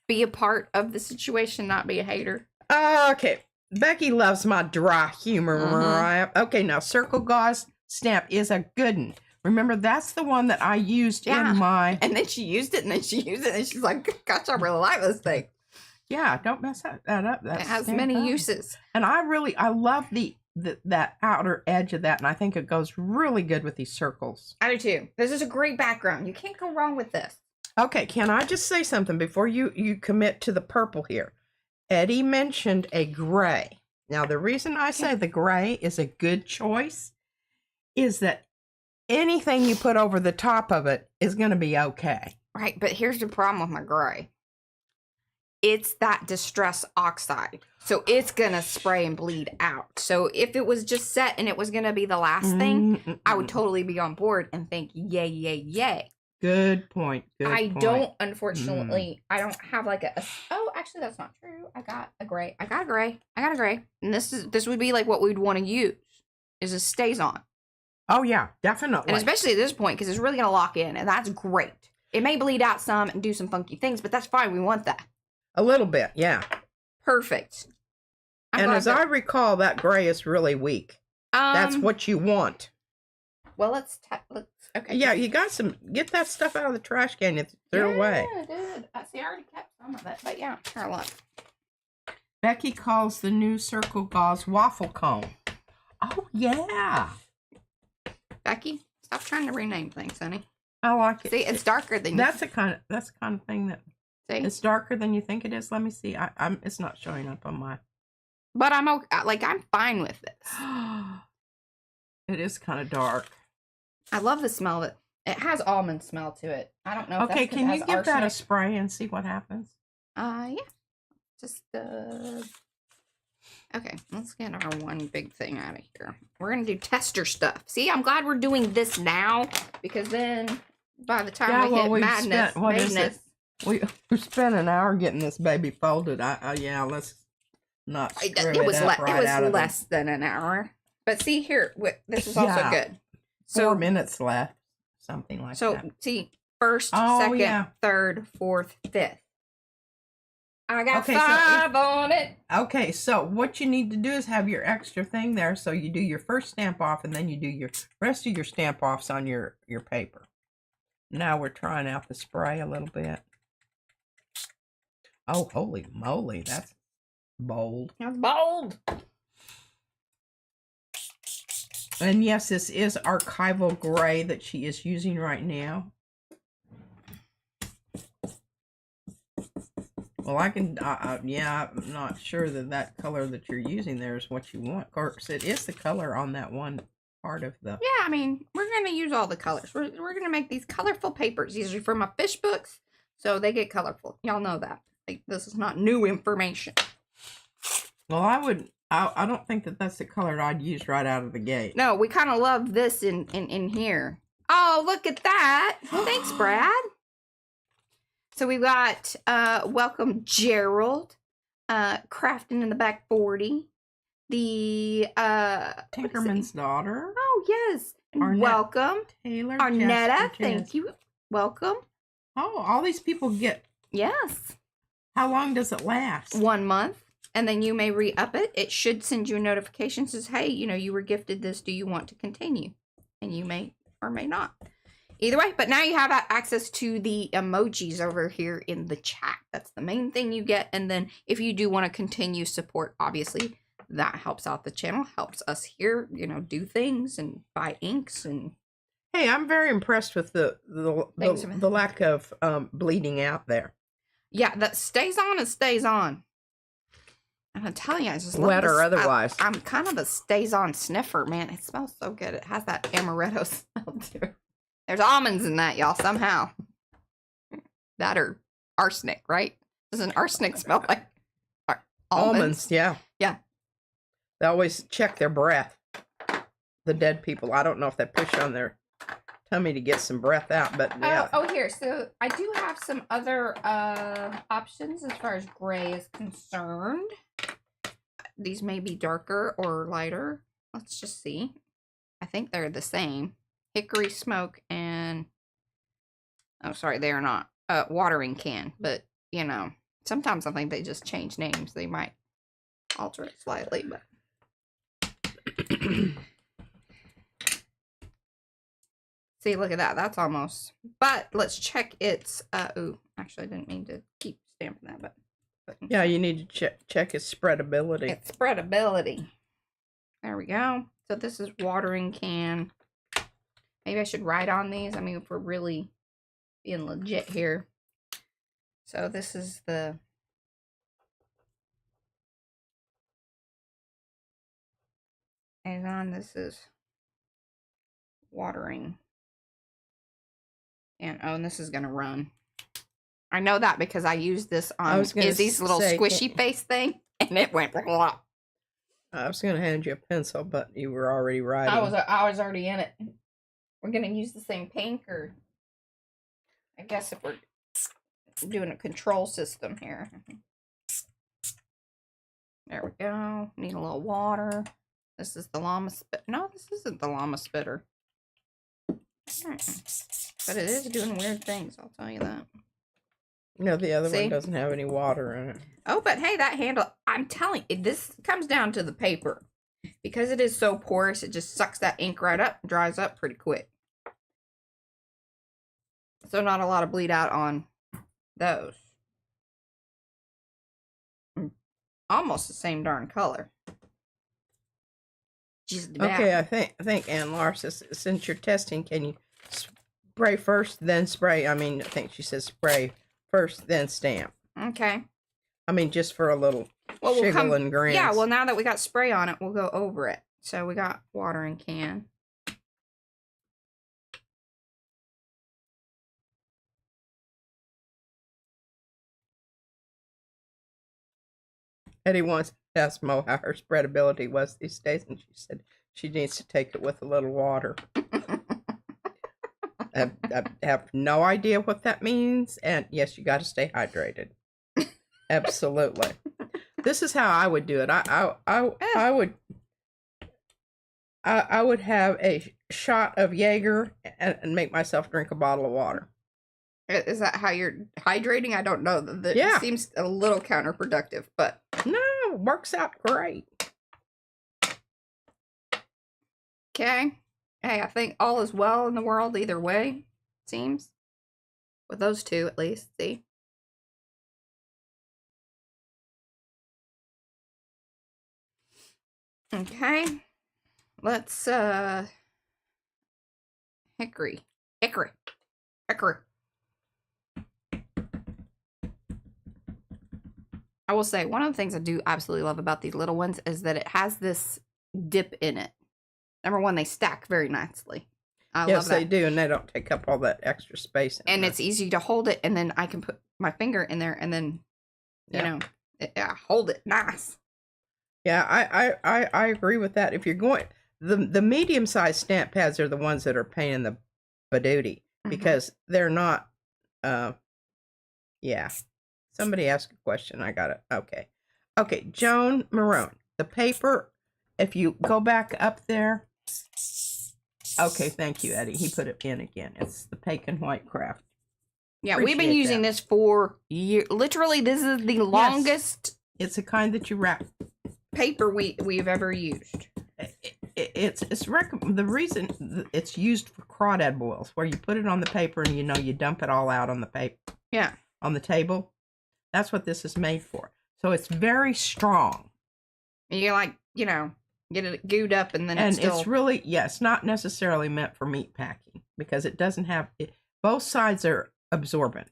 be a part of the situation, not be a hater? Okay. Becky loves my dry humor, Mariah. Okay, now Circle Gauze stamp is a good one. Remember, that's the one that I used in my... And then she used it, and then she's like, gosh, I really like this thing. Yeah, don't mess that up. It has many uses. And I love the that outer edge of that, and I think it goes really good with these circles. I do too. This is a great background. You can't go wrong with this. Okay, can I just say something before you commit to the purple here? Eddie mentioned a gray. Now, the reason I say the gray is a good choice is that anything you put over the top of it is going to be okay. Right, but here's the problem with my gray. It's that distress oxide. So it's going to spray and bleed out. So if it was just set and it was going to be the last thing, I would totally be on board and think, yay, yay, yay. Good point. I don't, unfortunately, I don't have like oh, actually, that's not true. I got a gray. And this would be like what we'd want to use is a stays on. Oh, yeah, definitely. And especially at this point, because it's really going to lock in, and that's great. It may bleed out some and do some funky things, but that's fine. We want that. A little bit, yeah. Perfect. And as I recall, that gray is really weak. That's what you want. Well, let's okay. Yeah, you got get that stuff out of the trash can. You threw it away. Yeah, I did. See, I already kept some of it, but yeah, here, look. Becky calls the new Circle Gauze waffle cone. Oh, yeah. Becky, stop trying to rename things, honey. I like it. See, it's darker than that's the kind of thing that see? It's darker than you think it is. Let me see. I'm it's not showing up on my. But I'm okay. Like, I'm fine with this. It is kind of dark. I love the smell of it. It has almond smell to it. I don't know. Okay, can you give that a spray and see what happens? Yeah. Just okay, let's get our one big thing out of here. We're gonna do tester stuff. See, I'm glad we're doing this now because then by the time we hit madness, we spent an hour getting this baby folded. Yeah, let's not screw it was less than an hour. But see here, this is also good. So 4 minutes left, something like that. So see, first, second, third, fourth, fifth. I got 5 on it. Okay, so what you need to do is have your extra thing there. So you do your first stamp off, and then you do your rest of your stamp offs on your paper. Now we're trying out the spray a little bit. Oh, holy moly, that's bold. That's bold. And yes, this is archival gray that she is using right now. Well, I can, yeah, I'm not sure that color that you're using there is what you want. Of course, it is the color on that one part of the... Yeah, I mean, we're going to use all the colors. We're going to make these colorful papers. These are for my fish books, so they get colorful. Y'all know that. Like, this is not new information. Well, I don't think that's the color I'd use right out of the gate. No, we kind of love this in here. Oh, look at that. Thanks, Brad. So we've got Welcome Gerald, Crafting in the Back 40, the Tinkerman's daughter. Oh yes, Arnett, welcome Taylor, Arnetta. Thank you. Welcome. Oh, all these people get. Yes. How long does it last? 1 month, and then you may re-up it. It should send you a notification says, "Hey, you were gifted this. Do you want to continue?" And you may or may not. Either way, but now you have access to the emojis over here in the chat. That's the main thing you get. And then if you do want to continue support, obviously, that helps out the channel, helps us here, do things and buy inks. And hey, I'm very impressed with the lack of bleeding out there. Yeah, that stays on and stays on. And I'm telling you, I just love wet or otherwise. I'm kind of a stays on sniffer, man. It smells so good. It has that amaretto smell to it. There's almonds in that, y'all, somehow. That or arsenic, right? Doesn't arsenic smell like almonds? Yeah. Yeah. They always check their breath. The dead people. I don't know if they push on their tummy to get some breath out, but yeah. Oh, here. So I do have some other options as far as gray is concerned. These may be darker or lighter. Let's just see. I think they're the same. Hickory smoke and oh, sorry, they are not watering can, but sometimes I think they just change names. They might alter it slightly, but see, look at that. That's almost. But let's check its. Ooh, actually, I didn't mean to keep stamping that, but yeah, you need to check its spreadability. Its spreadability. There we go. So this is watering can. Maybe I should write on these. I mean, if we're really being legit here. So this is the and this is watering. And this is gonna run. I know that because I used this on Izzy's little squishy face thing, and it went blah. I was gonna hand you a pencil, but you were already writing. I was already in it. We're gonna use the same pink, or I guess if we're doing a control system here. There we go. Need a little water. This is the llama spit. No, this isn't the llama spitter. But it is doing weird things, I'll tell you that. No, the other one doesn't have any water in it. Oh, but hey, that handle, I'm telling you, this comes down to the paper. Because it is so porous, it just sucks that ink right up and dries up pretty quick. So not a lot of bleed out on those. Almost the same darn color. Okay, I think Ann Lars, since you're testing, can you spray first, then spray? I mean, I think she says spray first, then stamp. Okay. I mean, just for a little shiggle and grins. Yeah, well, now that we got spray on it, we'll go over it. So we got watering can. Eddie once asked Mo how her spreadability was these days, and she said she needs to take it with a little water. I have no idea what that means, and yes, you got to stay hydrated. Absolutely. This is how I would do it. I would have a shot of Jaeger and make myself drink a bottle of water. Is that how you're hydrating? I don't know. It seems a little counterproductive, but no, works out great. Okay. Hey, I think all is well in the world either way, it seems. With those two, at least. See? Okay. Let's, Hickory. I will say, one of the things I do absolutely love about these little ones is that it has this dip in it. Number one, they stack very nicely. I love that. They do, and they don't take up all that extra space. And it's easy to hold it, and then I can put my finger in there, and then, you know, hold it nice. Yeah, I agree with that. If you're going, the medium-sized stamp pads are the ones that are pain in the badootie, because they're not, yeah. Somebody asked a question. I got it. Okay. Okay, Joan Marone. The paper, if you go back up there. Okay, thank you, Eddie. He put it in again. It's the Pagan White Craft. Yeah, we've been using this for years. Literally, this is the longest. It's a kind that you wrap paper we've ever used. It's the reason it's used for crawdad boils, where you put it on the paper and you dump it all out on the paper. Yeah. On the table. That's what this is made for. So it's very strong. You get it gooed up and then it's really, it's not necessarily meant for meat packing because it doesn't have, both sides are absorbent.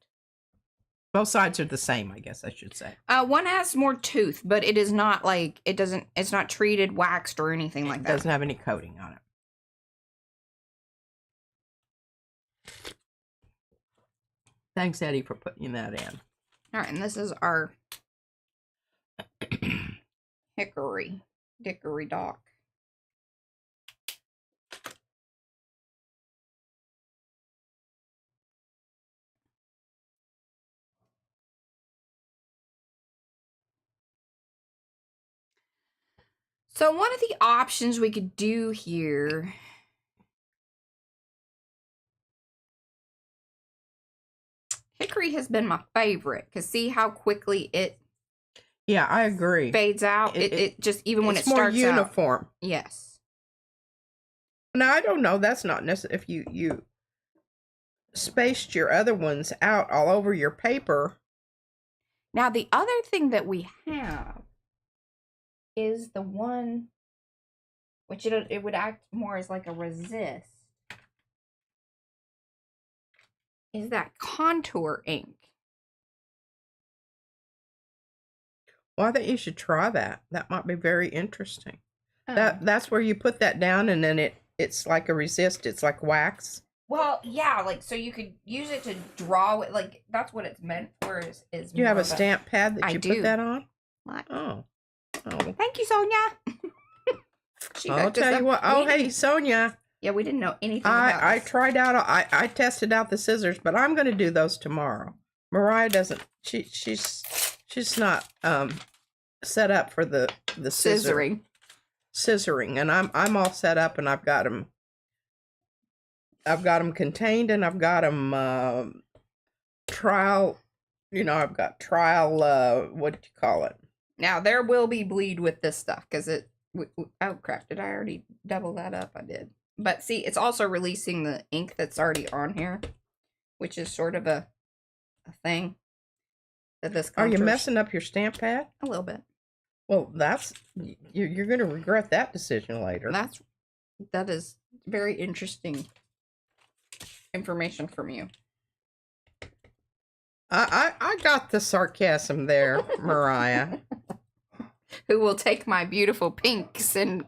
Both sides are the same, I guess I should say. One has more tooth, but it is not like, it's not treated, waxed or anything like that. It doesn't have any coating on it. Thanks, Eddie, for putting that in. All right, and this is our dickory dock. So one of the options we could do here hickory has been my favorite because see how quickly it I agree fades out. It just even when it starts out, it's more uniform. Yes. Now I don't know. That's not necessary. If you spaced your other ones out all over your paper. Now the other thing that we have is the one which it would act more as like a resist, is that contour ink. Well, I think you should try that. That might be very interesting. Oh. That's where you put that down, and then it's like a resist. It's like wax. Well, yeah, like, so you could use it to draw it. Like, that's what it's meant for. Is Do you have a stamp pad that you put that on? What? Oh. Thank you, Sonia. I'll tell you what. Oh, hey, Sonia. Yeah, we didn't know anything about I this. tried out. I tested out the scissors, but I'm going to do those tomorrow. Mariah doesn't. She's not set up for the Scissoring, and I'm all set up, and I've got them contained, and I've got them trial. You know, I've got trial. What do you call it? Now there will be bleed with this stuff because it. Oh crap! Did I already double that up? I did. But see, it's also releasing the ink that's already on here, which is sort of a thing. That this. Are you messing up your stamp pad? A little bit. Well, you're going to regret that decision later. That is very interesting information from you. I got the sarcasm there, Mariah. Who will take my beautiful pinks and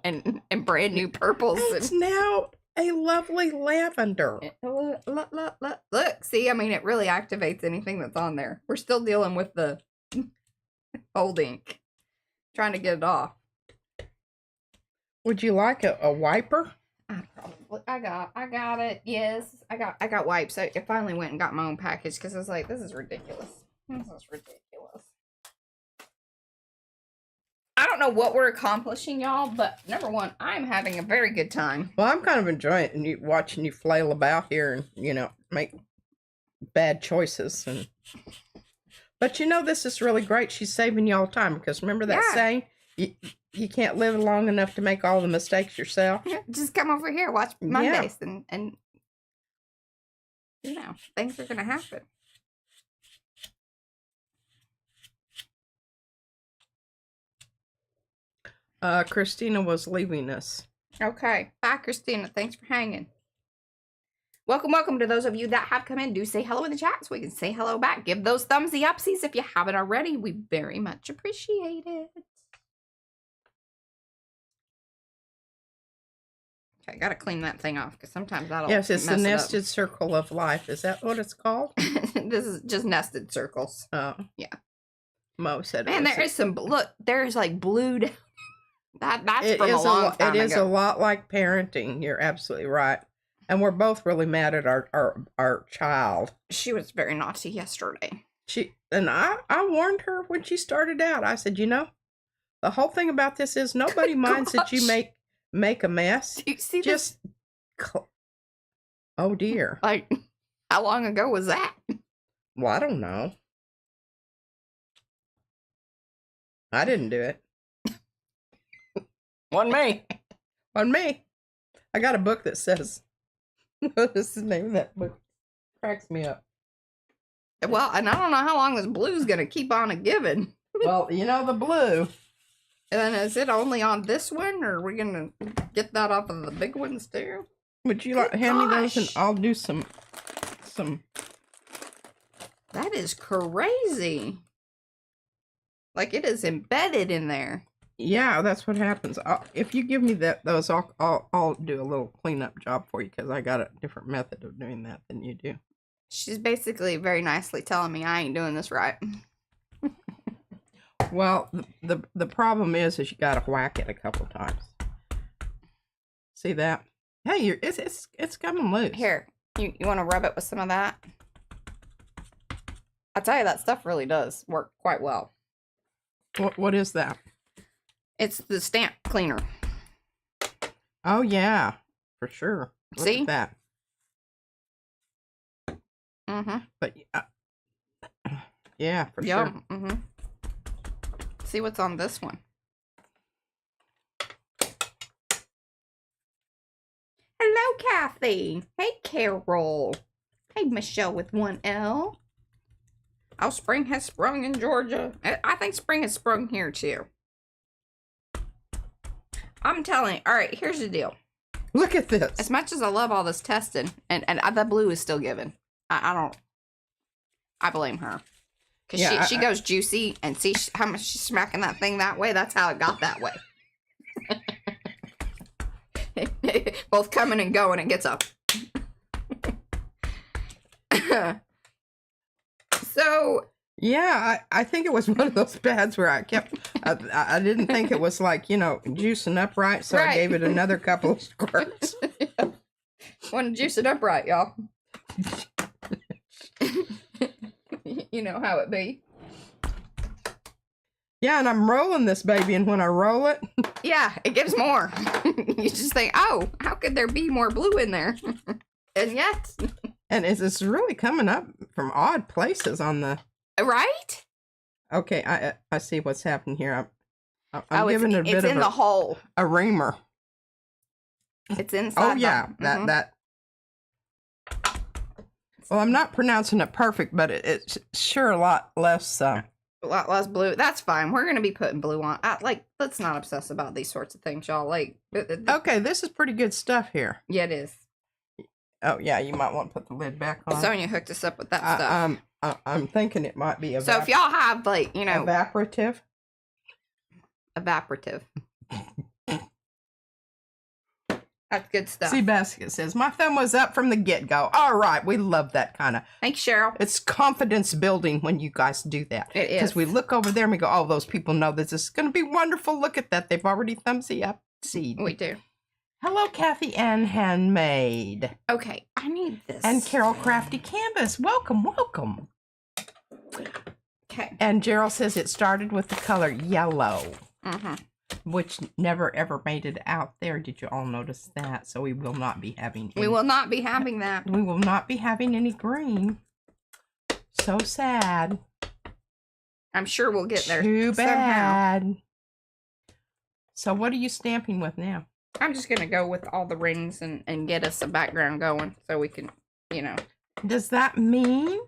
brand new purples? It's now a lovely lavender. Look, see, I mean, it really activates anything that's on there. We're still dealing with the old ink. Trying to get it off. Would you like a wiper? I got it. Yes, I got wipes. I finally went and got my own package because I was like, this is ridiculous. This is ridiculous. I don't know what we're accomplishing, y'all, but number one, I'm having a very good time. Well, I'm kind of enjoying it, and watching you flail about here and, make bad choices. But this is really great. She's saving y'all time, because remember that saying? You can't live long enough to make all the mistakes yourself. Just come over here, watch Mondays, and things are going to happen. Christina was leaving us. Okay. Bye, Christina. Thanks for hanging. Welcome to those of you that have come in. Do say hello in the chat so we can say hello back. Give those thumbsy upsies if you haven't already. We very much appreciate it. Okay, I gotta clean that thing off because sometimes that'll Yes, it's the mess nested circle of life. Is that what it's called? This is just nested circles. Oh. Yeah. Mo said Man, there is some, look, there's like blue down. That's from a long time ago. It is a lot like parenting. You're absolutely right. And we're both really mad at our child. She was very naughty yesterday. I warned her when she started out. I said, the whole thing about this is nobody minds that you make a mess. You see just this? Oh dear. Like, how long ago was that? Well, I don't know. I didn't do it. Wasn't me. On me. I got a book that says, what is the name of that book? Cracks me up. Well, and I don't know how long this blue's going to keep on giving. Well, the blue. And then is it only on this one, or are we going to get that off of the big ones too? Would you hand me those, and I'll do some. That is crazy. Like, it is embedded in there. Yeah, that's what happens. If you give me those, I'll do a little cleanup job for you, because I got a different method of doing that than you do. She's basically very nicely telling me I ain't doing this right. Well, the problem is you got to whack it a couple times. See that? Hey, it's coming loose. Here, you want to rub it with some of that? I tell you, that stuff really does work quite well. What is that? It's the stamp cleaner. Oh yeah, for sure. Look See at that. Mm-hmm. But yeah, for sure. Mm-hmm. See what's on this one. Hello, Kathy. Hey, Carol. Hey, Michelle with 1L. Oh, spring has sprung in Georgia. I think spring has sprung here too. I'm telling you. All right, here's the deal. Look at this. As much as I love all this testing, and the blue is still given. I blame her. Because she goes juicy, and see how much she's smacking that thing that way? That's how it got that way. Both coming and going, it gets up. So... Yeah, I think it was one of those pads where I I didn't think it was like, you know, juicing up right, so I gave it another couple of squirts. Want to juice it up right, y'all. You know how it be. Yeah, and I'm rolling this baby, and when I roll it... Yeah, it gives more. You just think, oh, how could there be more blue in there? And yet... And it's really coming up from odd places on the... Right? Okay, I see what's happening here. I'm giving it a bit of the hole. A reamer. It's inside. Oh yeah, that. Well, I'm not pronouncing it perfect, but it's sure a lot less. A lot less blue. That's fine. We're gonna be putting blue on. Let's not obsess about these sorts of things, y'all. Okay, this is pretty good stuff here. Yeah, it is. Oh yeah, you might want to put the lid back on. Sonia hooked us up with that stuff. I'm thinking it might be so if y'all have evaporative. That's good stuff. See, Basket says, my thumb was up from the get-go. All right, we love that kind of. Thanks, Cheryl. It's confidence building when you guys do that. It is. Because we look over there and we go, oh, those people know this is going to be wonderful. Look at that. They've already thumbsy up seed. We do. Hello, Kathy Ann Handmade. Okay, I need this. And Carol Crafty Canvas. Welcome, welcome. Okay. And Gerald says it started with the color yellow. Mm-hmm. Which never ever made it out there. Did you all notice that? So we will not be having any, we will not be having that. We will not be having any green. So sad. I'm sure we'll get there. Too bad. Somehow. So what are you stamping with now? I'm just going to go with all the rings and get us a background going so we can, you know. Does that mean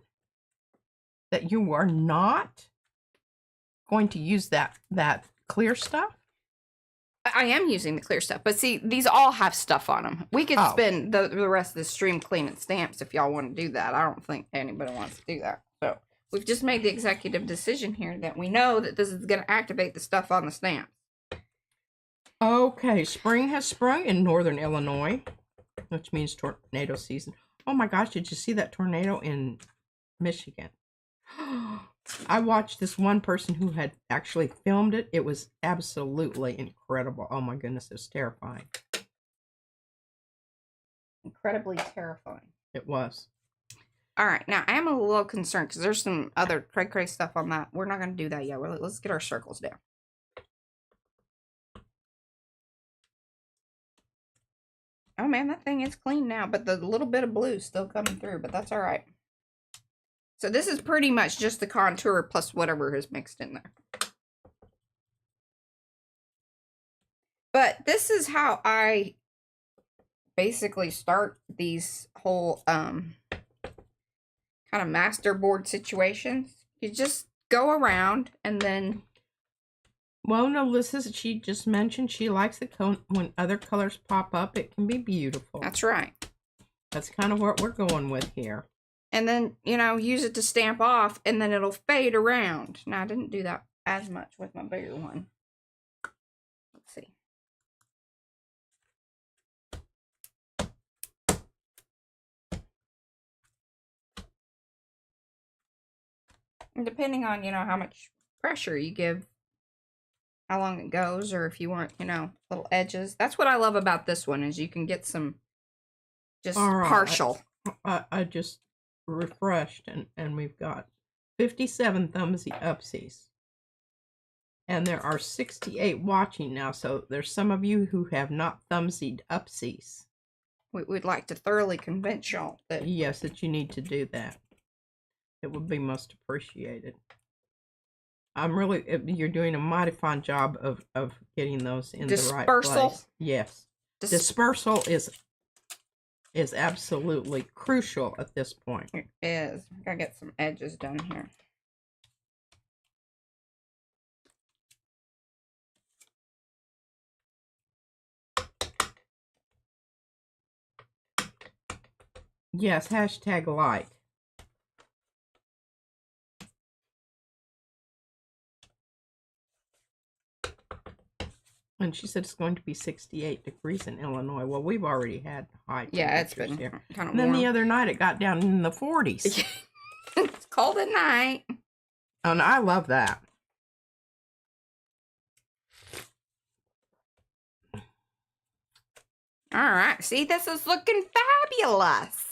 that you are not going to use that clear stuff? I am using the clear stuff, but see, these all have stuff on them. We could spend the rest of the stream cleaning stamps if y'all want to do that. I don't think anybody wants to do that. So we've just made the executive decision here that we know that this is going to activate the stuff on the stamp. Okay, spring has sprung in northern Illinois, which means tornado season. Oh my gosh, did you see that tornado in Michigan? I watched this one person who had actually filmed it. It was absolutely incredible. Oh my goodness, it was terrifying. Incredibly terrifying. It was. All right, now I am a little concerned because there's some other cray-cray stuff on that. We're not going to do that yet. Let's get our circles down. Oh man, that thing is clean now, but the little bit of blue is still coming through, but that's all right. So this is pretty much just the contour plus whatever is mixed in there. But this is how I basically start these whole kind of masterboard situations. You just go around and then... Well, no, she just mentioned she likes the cone. When other colors pop up, it can be beautiful. That's right. That's kind of what we're going with here. And then, you know, use it to stamp off, and then it'll fade around. Now, I didn't do that as much with my bigger one. Let's see. And depending on, you know, how much pressure you give, how long it goes, or if you want, you know, little edges. That's what I love about this one, is you can get some just partial. I just refreshed, and we've got 57 thumbsy upsies, and there are 68 watching now, so there's some of you who have not thumbsied upsies. We'd like to thoroughly convince y'all that yes, that you need to do that. It would be most appreciated. You're doing a mighty fine job of getting those in the right place. Yes, dispersal is absolutely crucial at this point. It is. I gotta get some edges done here. Yes, hashtag like. And she said it's going to be 68 degrees in Illinois. Well, we've already had high temperatures. Yeah, it's been here. kind of warm. And then the other night it got down in the 40s. It's cold at night. And I love that. All right. See, this is looking fabulous.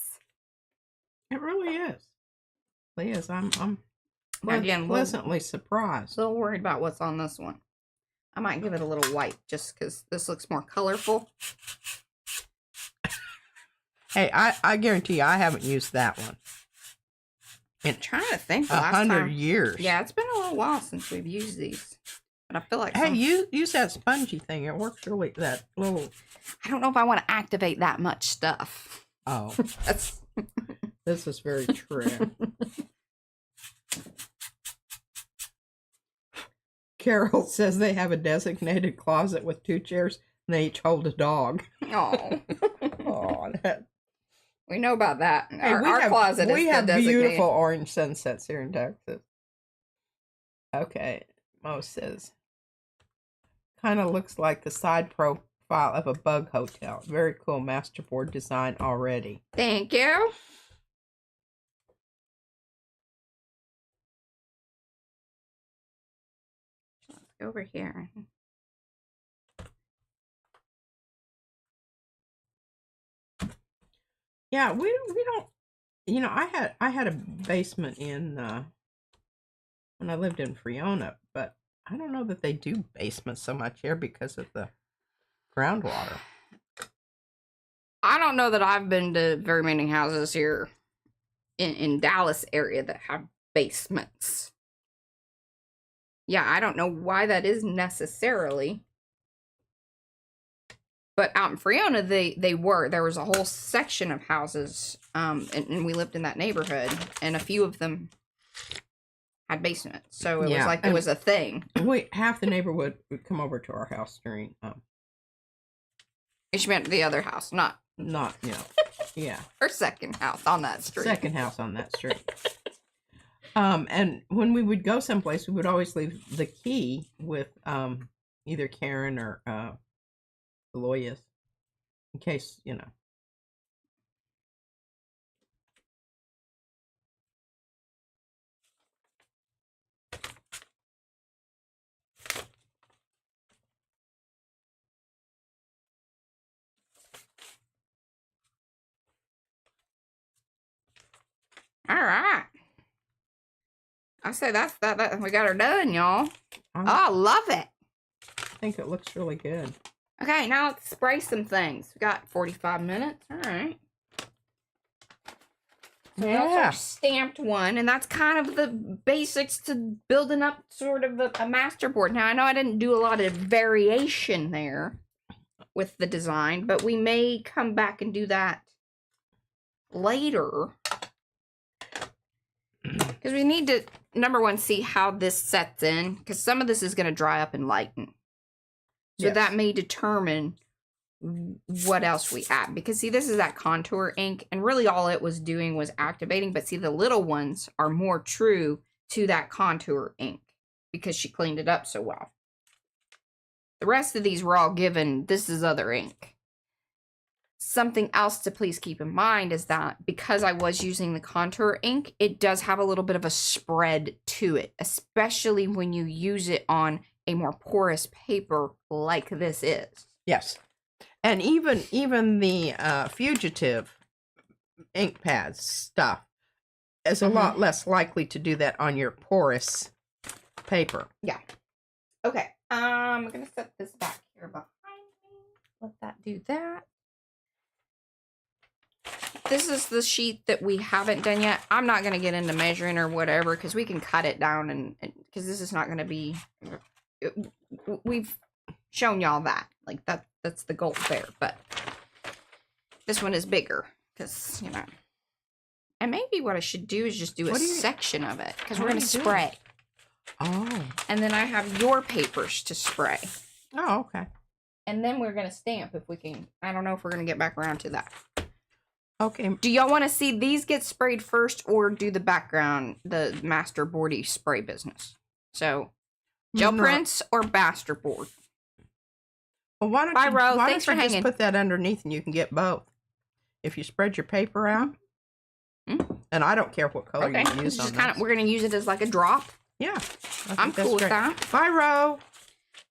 It really is. It really is. I'm Again, pleasantly surprised. A little worried about what's on this one. I might give it a little white just because this looks more colorful. Hey, I guarantee you I haven't used that one I'm trying to think. 100 years. Yeah, it's been a little while since we've used these. But I feel like hey, use that spongy thing. It works really. That little. I don't know if I want to activate that much stuff. Oh, That's. This is very true. Carol says they have a designated closet with 2 chairs and they each hold a dog. Oh. Oh, We know about that. Hey, our closet is we have designated. beautiful orange sunsets here in Texas. Okay, Mo says, kind of looks like the side profile of a bug hotel. Very cool masterboard design already. Thank you. Over here. Yeah, we don't. You know, I had a basement in when I lived in Freona, but I don't know that they do basements so much here because of the groundwater. I don't know that I've been to very many houses here in Dallas area that have basements. Yeah, I don't know why that is necessarily. But out in Freona, there was a whole section of houses, and we lived in that neighborhood, and a few of them had basements. So it was like it was a thing. Half the neighborhood would come over to our house during. She meant the other house, not yeah. Her second house on that street. Second house on that street. And when we would go someplace, we would always leave the key with either Karen or Lois, in case, you know. All right. I say that's that. We got her done, y'all. I love it. I think it looks really good. Okay, now let's spray some things. We got 45 minutes. All right. So that's our stamped one, and that's kind of the basics to building up sort of a masterboard. Now, I know I didn't do a lot of variation there with the design, but we may come back and do that later. Because we need to, number one, see how this sets in, because some of this is going to dry up and lighten. So that may determine what else we add. Because, see, this is that contour ink, and really all it was doing was activating. But, see, the little ones are more true to that contour ink because she cleaned it up so well. The rest of these were all given, this is other ink. Something else to please keep in mind is that because I was using the contour ink, it does have a little bit of a spread to it, especially when you use it on a more porous paper like this is. Yes. And even the fugitive ink pads stuff is a lot less likely to do that on your porous paper. Yeah. Okay. I'm going to set this back here behind me. Let that do that. This is the sheet that we haven't done yet. I'm not going to get into measuring or whatever because we can cut it down and because this is not going to be... We've shown y'all that. Like, that's the goal there. But this one is bigger because, you know. And maybe what I should do is just do a section of it because we're going to spray. Oh. And then I have your papers to spray. Oh, okay. And then we're going to stamp if we can. I don't know if we're going to get back around to that. Okay. Do y'all want to see these get sprayed first or do the background, the masterboardy spray business? So, gel prints or masterboard? Well, why don't Bye, you, Ro. why Thanks don't for you hanging. just put that underneath and you can get both. If you spread your paper out. And I don't care what color you use on this. We're going to use it as like a drop. Yeah. I'm cool with that. Bye, Ro.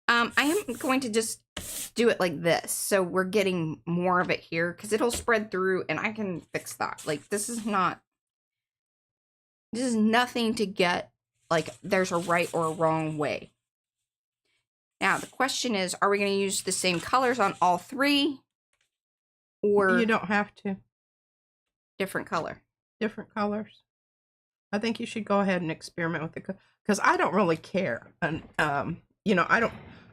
I am going to just do it like this. So we're getting more of it here because it'll spread through and I can fix that. Like this is nothing to get like there's a right or a wrong way. Now the question is, are we going to use the same colors on all three? Or you don't have to. Different color. Different colors. I think you should go ahead and experiment with the because I don't really care. And you know,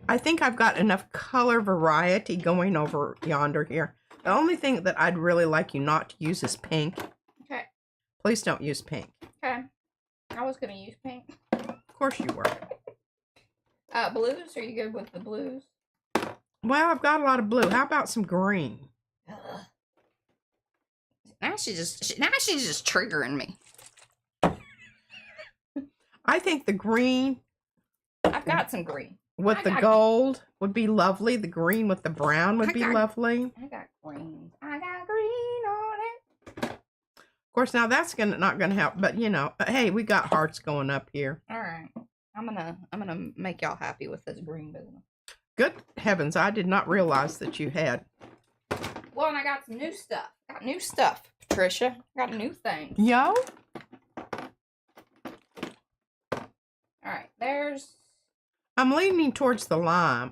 I think I've got enough color variety going over yonder here. The only thing that I'd really like you not to use is pink. Okay. Please don't use pink. Okay. I was going to use pink. Of course you were. Blues? Are you good with the blues? Well, I've got a lot of blue. How about some green? Now she's just triggering me. I think the green. I've got some green. With the gold would be lovely. The green with the brown would be lovely. I got green. I got green on it. Of course, now that's not gonna help. But you know, hey, we got hearts going up here. All right, I'm gonna make y'all happy with this green business. Good heavens! I did not realize that you had. Well, and I got some new stuff. Got new stuff, Patricia. Got new things. Yo. All right, there's. I'm leaning towards the lime.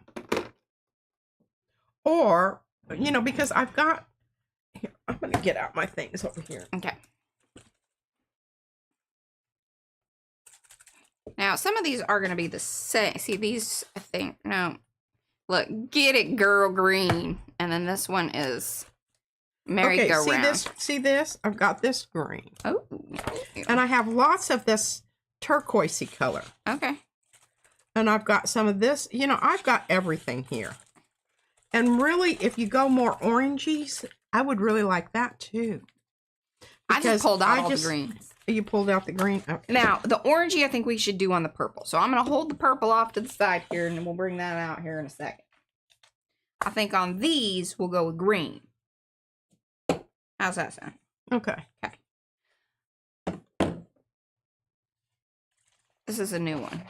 Or, you know, because I've got. Here, I'm going to get out my things over here. Okay. Now, some of these are going to be the same. See, these, I think, no. Look, get it, girl, green. And then this one is merry-go-round. Okay, see this? I've got this green. Oh. And I have lots of this turquoisey color. Okay. And I've got some of this. You know, I've got everything here. And really, if you go more oranges, I would really like that too. I just pulled out all the greens. You pulled out the green? Okay. Now, the orangey I think we should do on the purple. So I'm going to hold the purple off to the side here, and then we'll bring that out here in a second. I think on these, we'll go with green. How's that sound? Okay. Okay. This is a new one.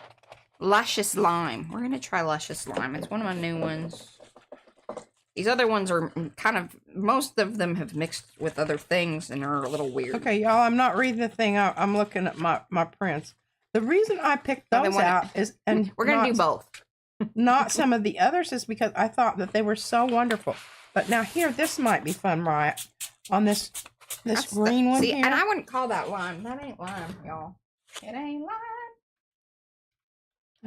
Luscious Lime. We're going to try Luscious Lime. It's one of my new ones. These other ones are kind of, most of them have mixed with other things and are a little weird. Okay, y'all, I'm not reading the thing out. I'm looking at my prints. The reason I picked those out is, and we're going to do both. Not some of the others, is because I thought that they were so wonderful. But now here, this might be fun, Mariah, on this green one see, here. and I wouldn't call that lime. That ain't lime, y'all. It ain't lime.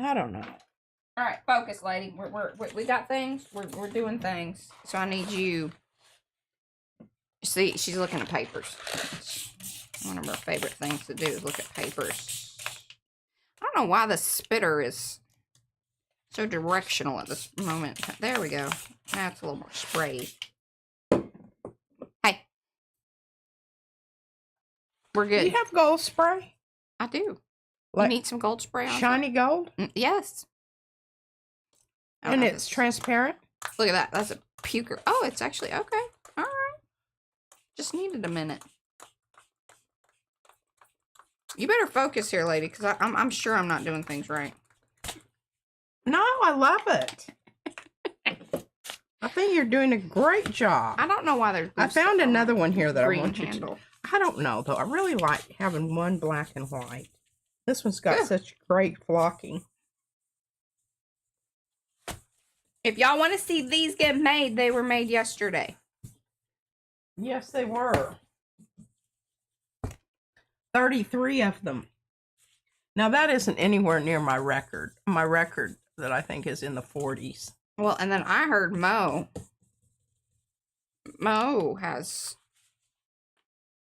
I don't know. All right, focus, lady. We got things. We're doing things. So I need you. See, she's looking at papers. One of her favorite things to do is look at papers. I don't know why the spitter is so directional at this moment. There we go. Now it's a little more sprayed. Hey. We're good. Do you have gold spray? I do. Like you need some gold spray on shiny gold? Yes. And it's transparent? Look at that. That's a puker. Oh, it's actually okay. All right. Just needed a minute. You better focus here, lady, because I'm sure I'm not doing things right. No, I love it. I think you're doing a great job. I don't know why there's. I found another one here that I want you handle. to. I don't know though. I really like having one black and white. This one's got such great flocking. If y'all want to see these get made, they were made yesterday. Yes, they were. 33 of them. Now that isn't anywhere near my record. My record that I think is in the 40s. Well, and then I heard Mo has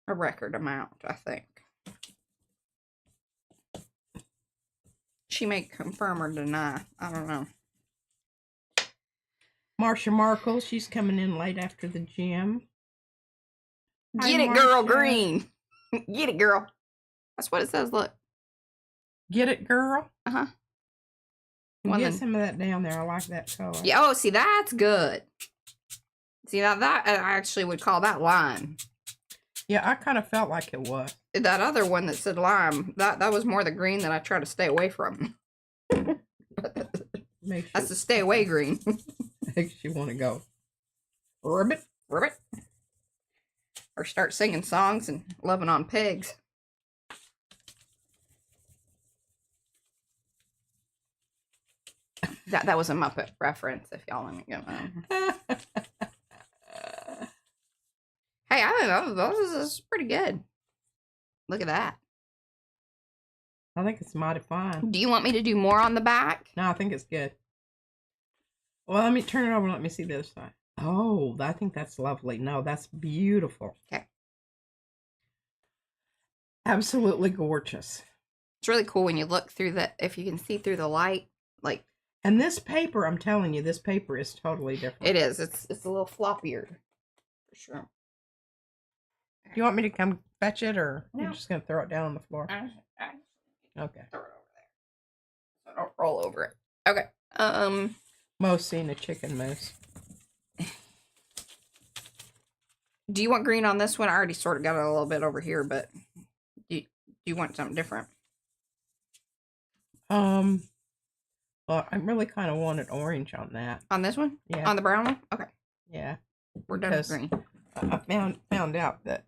a record amount, I think. She may confirm or deny. I don't know. Marsha Markle, she's coming in late after the gym. Hi, Get it, girl, Marcia. green. Get it, girl. That's what it says, look. Get it, girl? Uh-huh. And get some of that down there. I like that color. Yeah, oh, see, that's good. See, now that I actually would call that lime. Yeah, I kind of felt like it was. That other one that said lime, that was more the green that I try to stay away from. That's the stay away green. Makes you want to go, ribbit, Ribbit. Or start singing songs and loving on pigs. That was a Muppet reference, if y'all want to go on. Hey, I don't know. This is pretty good. Look at that. I think it's mighty fine. Do you want me to do more on the back? No, I think it's good. Well, let me turn it over and let me see the other side. Oh, I think that's lovely. No, that's beautiful. Okay. Absolutely gorgeous. It's really cool when you look through the, if you can see through the light, like. And this paper, I'm telling you, this paper is totally different. It is. It's a little floppier, for sure. Do you want me to come fetch it, or No. you're just going to throw it down on the floor? Okay. Throw it over there. So don't roll over it. Okay. Mo's seen a chicken moose. Do you want green on this one? I already sort of got it a little bit over here, but do you want something different? Well, I really kind of wanted orange on that. On this one? Yeah. On the brown one? Okay. Yeah. We're done with green. I found out that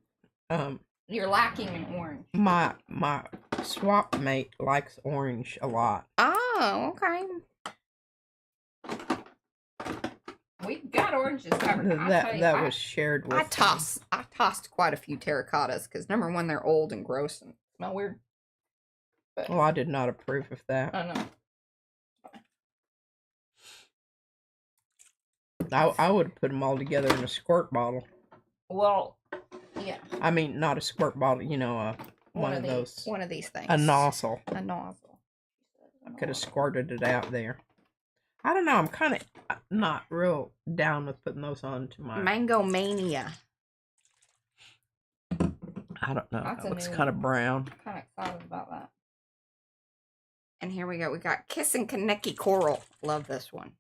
You're lacking in orange. my swap mate likes orange a lot. Oh, okay. We've got oranges covered. That was shared with. I tossed quite a few terracottas because number one, they're old and gross and smell weird. But, well, I did not approve of that. I know. I would have put them all together in a squirt bottle. Well, yeah. I mean, not a squirt bottle, you know, one of those. One of these things. A nozzle. A nozzle. Could have squirted it out there. I don't know. I'm kind of not real down with putting those on to my Mango Mania. I don't know. That's It looks new kind of one. brown. I'm kind of excited about that. And here we go. We got Kissin' Kaneki Coral. Love this one.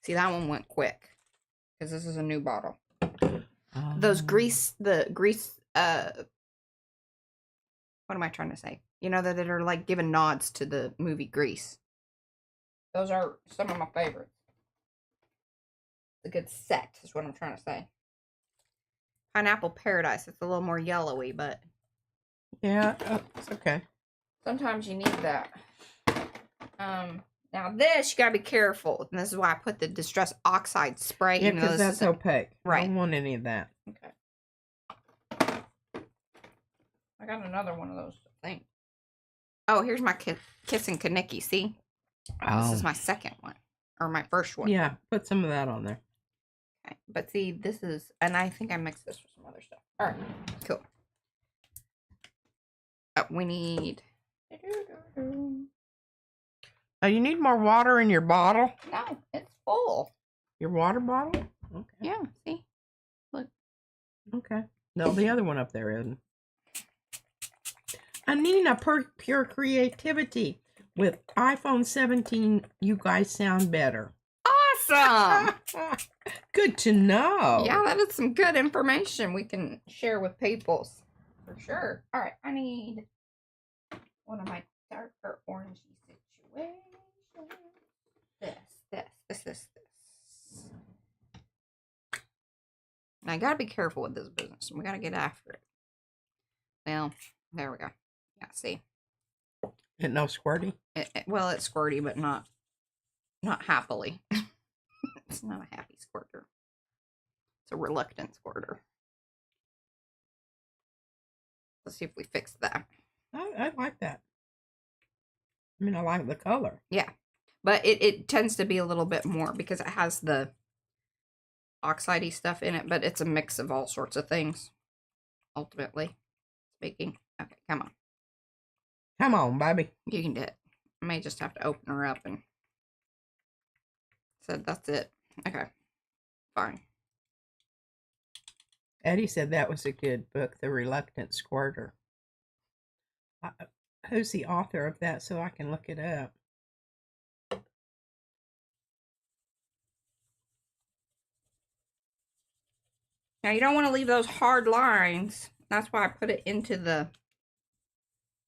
See, that one went quick because this is a new bottle. Those grease, what am I trying to say? You know, that are like giving nods to the movie Grease. Those are some of my favorites. A good set is what I'm trying to say. Pineapple Paradise. It's a little more yellowy, but yeah, it's okay. Sometimes you need that. Now this, you gotta be careful. And this is why I put the Distress Oxide spray. Yeah, because that's opaque. Right. I don't want any of that. Okay. I got another one of those things. Oh, here's my Kissin' Kaneki. See? Oh. This is my second one. Or my first one. Yeah, put some of that on there. Okay. But see, this is, and I think I mixed this with some other stuff. All right. Cool. We need... Oh, you need more water in your bottle? No, it's full. Your water bottle? Okay. Yeah, see? Look. Okay. No, the other one up there isn't. Anina, pure creativity. With iPhone 17, you guys sound better. Awesome! Good to know. Yeah, that is some good information we can share with people. For sure. All right, I need one of my darker orangey situations. This. And I gotta be careful with this business. We gotta get after it. Well, there we go. Yeah, see. It no squirty? Well, it's squirty, but not happily. It's not a happy squirter. It's a reluctant squirter. Let's see if we fix that. I like that. I mean, I like the color. Yeah. But it tends to be a little bit more because it has the oxidey stuff in it, but it's a mix of all sorts of things, ultimately speaking. Okay, come on. Come on, baby. You can do it. I may just have to open her up and said that's it. Okay. Fine. Eddie said that was a good book, The Reluctant Squirter. Who's the author of that so I can look it up? Now, you don't want to leave those hard lines. That's why I put it into the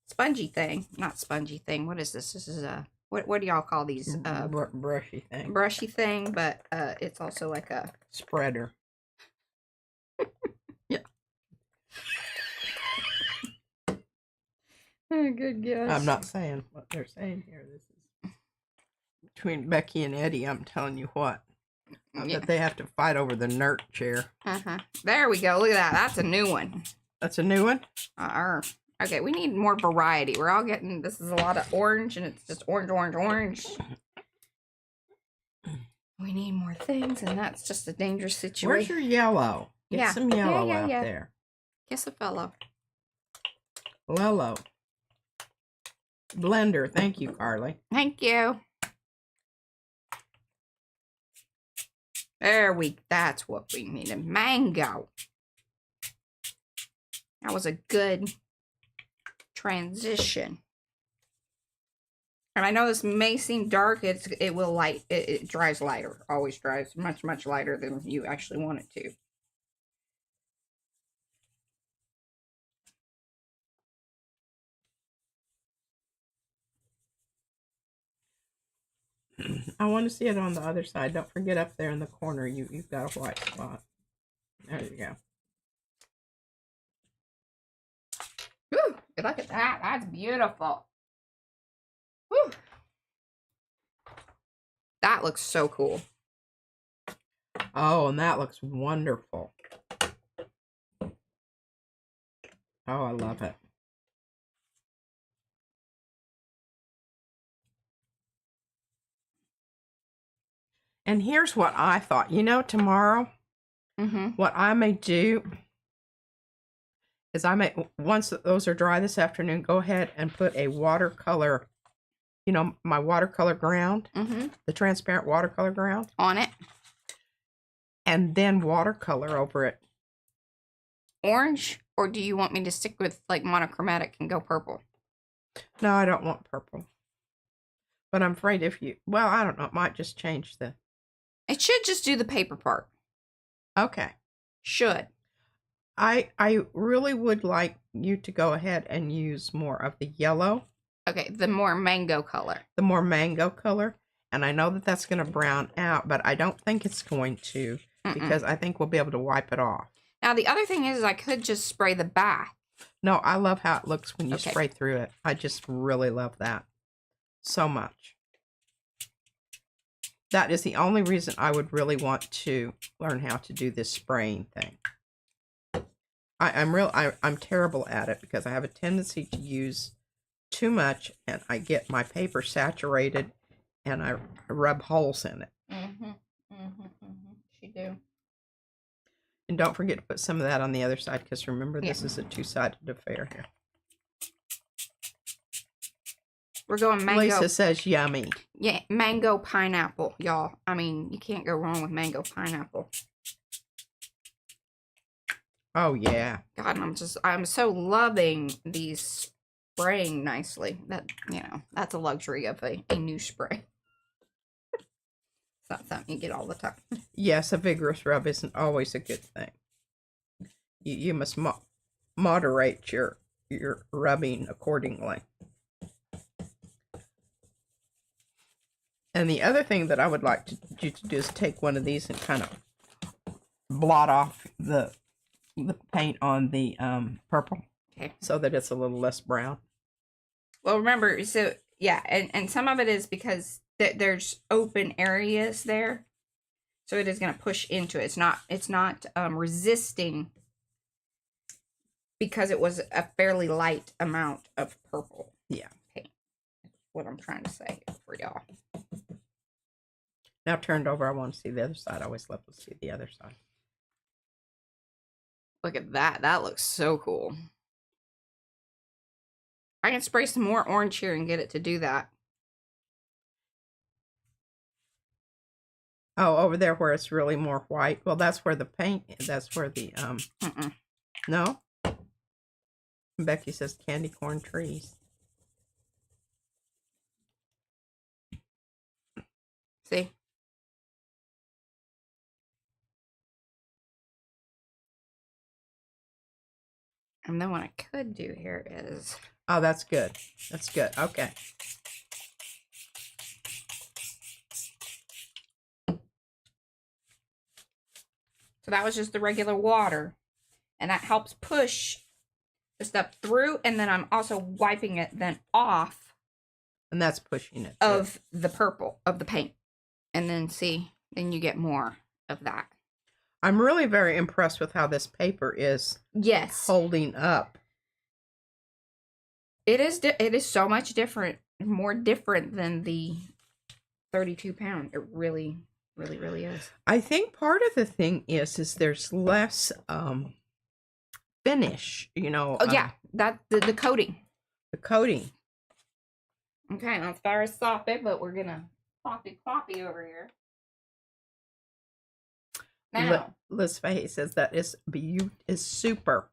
spongy thing. Not spongy thing. What is this? This is a... What do y'all call these? Brushy thing. Brushy thing, but it's also like a... Spreader. Yeah. Oh, good guess. I'm not saying what they're saying here. This is between Becky and Eddie. I'm telling you what. Yeah. That they have to fight over the nerd chair. There we go. Look at that. That's a new one. That's a new one? Okay, we need more variety. We're all getting... This is a lot of orange, and it's just orange, orange, orange. We need more things, and that's just a dangerous situation. Where's your yellow? Get some yellow out there. Kiss a fellow. Lolo. Blender. Thank you, Carly. Thank you. That's what we needed. Mango. That was a good transition. And I know this may seem dark. It will light. It dries lighter. Always dries much, much lighter than you actually want it to. I want to see it on the other side. Don't forget up there in the corner, you've got a white spot. There you go. Whew, look at that. That's beautiful. Whew. That looks so cool. Oh, and that looks wonderful. Oh, I love it. And here's what I thought. You know, tomorrow, what I may do is once those are dry this afternoon, go ahead and put a watercolor, you know, my watercolor ground, the transparent watercolor ground. On it. And then watercolor over it. Orange? Or do you want me to stick with, like, monochromatic and go purple? No, I don't want purple. But I'm afraid well, I don't know, it might just change the... It should just do the paper part. Okay. Should. I really would like you to go ahead and use more of the yellow. Okay, the more mango color. The more mango color. And I know that that's going to brown out, but I don't think it's going to because I think we'll be able to wipe it off. Now, the other thing is I could just spray the back. No, I love how it looks when you spray through it. I just really love that so much. That is the only reason I would really want to learn how to do this spraying thing. I'm terrible at it because I have a tendency to use too much and I get my paper saturated and I rub holes in it. She do. And don't forget to put some of that on the other side because remember this is a two-sided affair here. We're going mango. Lisa says yummy. Yeah, mango pineapple, y'all. I mean, you can't go wrong with mango pineapple. Oh, yeah. God, I'm so loving these spraying nicely. That, you know, that's a luxury of a new spray. It's not something you get all the time. Yes, a vigorous rub isn't always a good thing. You must moderate your rubbing accordingly. And the other thing that I would like you to do is take one of these and kind of blot off the paint on the purple. Okay. So that it's a little less brown. Well, remember, so, yeah, and some of it is because there's open areas there. So it is going to push into it. It's not resisting because it was a fairly light amount of purple. Yeah. Paint. That's what I'm trying to say for y'all. Now turned over, I want to see the other side. I always love to see the other side. Look at that. That looks so cool. I can spray some more orange here and get it to do that. Oh, over there where it's really more white. Well, that's where the paint, that's where the, no? Becky says candy corn trees. See? And then what I could do here is... Oh, that's good. That's good. Okay. So that was just the regular water. And that helps push the stuff through. And then I'm also wiping it then off. And that's pushing it of the purple, of the paint. And then see, then you get more of that. I'm really very impressed with how this paper is holding up. It is so much different, more different than the 32 pound. It really, really, really is. I think part of the thing is there's less finish, you know. Oh yeah, that the coating. The coating. Okay, now sorry to stop it, but we're gonna cloppy over here. Now, Liz Fahey says that is super.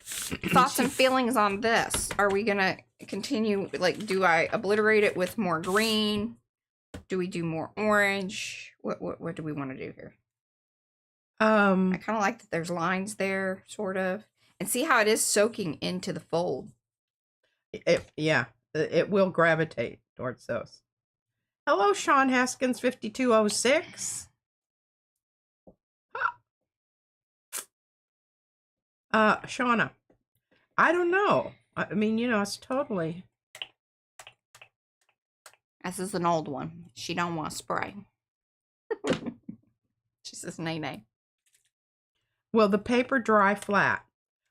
Thoughts and feelings on this. Are we gonna continue? Like, do I obliterate it with more green? Do we do more orange? What do we want to do here? I kind of like that there's lines there, sort of, and see how it is soaking into the fold. It will gravitate towards those. Hello, Sean Haskins 5206. Shauna, I don't know. I mean, you know, it's totally. This is an old one. She don't want to spray. She says nay nay. Will the paper dry flat?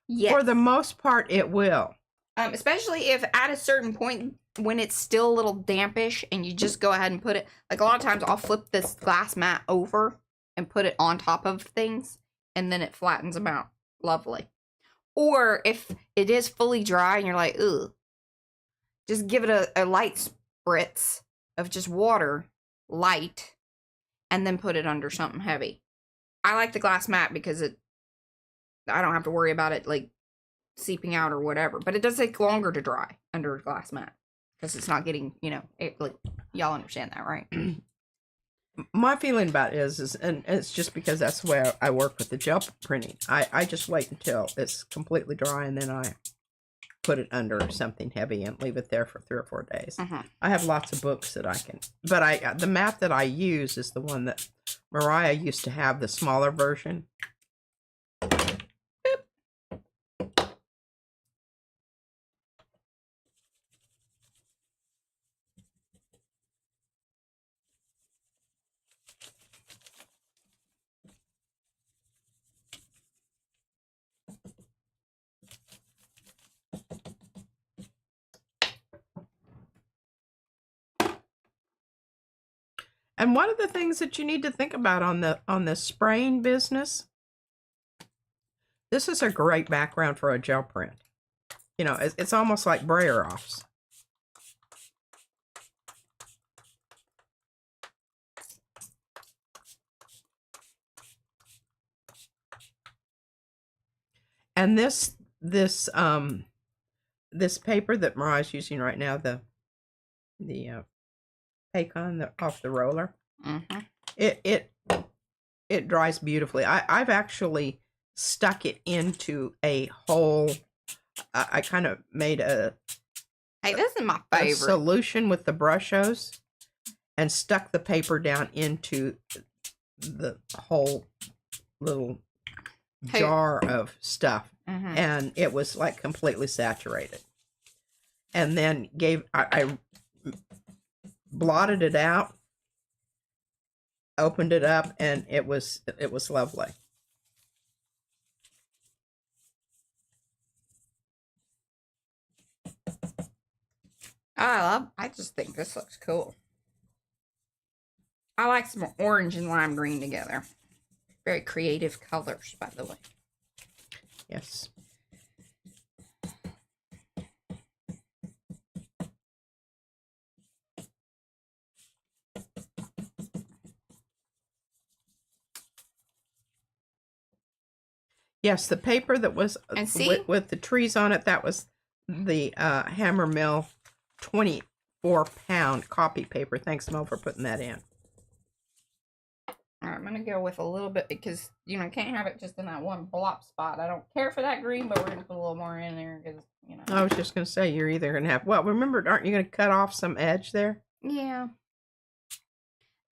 Yes. For the most part, it will. Especially if at a certain point when it's still a little dampish and you just go ahead and put it, like a lot of times I'll flip this glass mat over and put it on top of things and then it flattens them out. Lovely. Or if it is fully dry and you're like, ugh, just give it a light spritz of just water, light, and then put it under something heavy. I like the glass mat because I don't have to worry about it like seeping out or whatever, but it does take longer to dry under a glass mat because it's not getting, you know, like, y'all understand that, right? My feeling about it is, and it's just because that's the way I work with the gel printing. I just wait until it's completely dry and then I put it under something heavy and leave it there for 3 or 4 days. I have lots of books that I can, but the mat that I use is the one that Mariah used to have, the smaller version. And one of the things that you need to think about on the spraying business, this is a great background for a gel print. You know, it's almost like brayer offs. And this paper that Mariah's using right now, the Paycon off the roller, it dries beautifully. I've actually stuck it into a hole. I kind of made hey, this is my favorite solution with the brush hose and stuck the paper down into the whole little jar of stuff, and it was like completely saturated. And then I blotted it out, opened it up, and it was lovely. I just think this looks cool. I like some orange and lime green together. Very creative colors, by the way. Yes. Yes, the paper that was And see? with the trees on it, that was the Hammer Mill 24-pound copy paper. Thanks, Mo, for putting that in. All right, I'm going to go with a little bit because, you know, can't have it just in that one blop spot. I don't care for that green, but we're going to put a little more in there because, you know. I was just going to say, you're either going to have, well, remember, aren't you going to cut off some edge there? Yeah.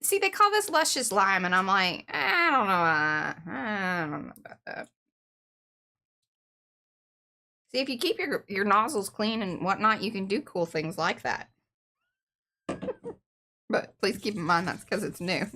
See, they call this luscious lime, and I'm like, I don't know. I don't know about that. See, if you keep your nozzles clean and whatnot, you can do cool things like that. But please keep in mind that's because it's new.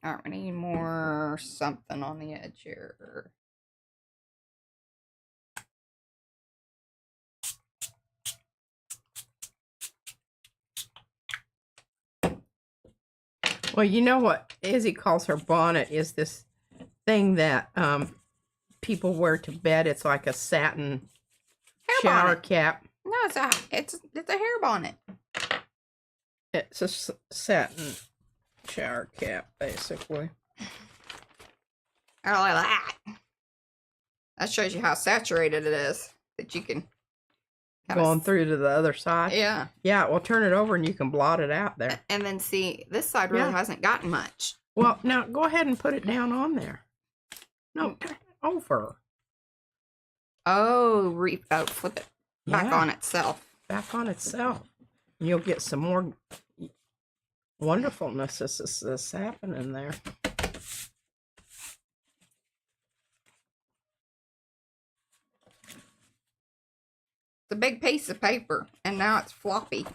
All right, we need more something on the edge here. Well, you know what Izzy calls her bonnet is this thing that people wear to bed. It's like a satin shower cap. No, it's a hair bonnet. It's a satin shower cap, basically. I don't like that. That shows you how saturated it is. That you can going through to the other side. Yeah. Yeah, well, turn it over and you can blot it out there. And then see, this side really hasn't gotten much. Well, now go ahead and put it down on there. No, turn it over. Oh, flip it back on itself. Back on itself. And you'll get some more wonderfulness that's happening there. It's a big piece of paper, and now it's floppy.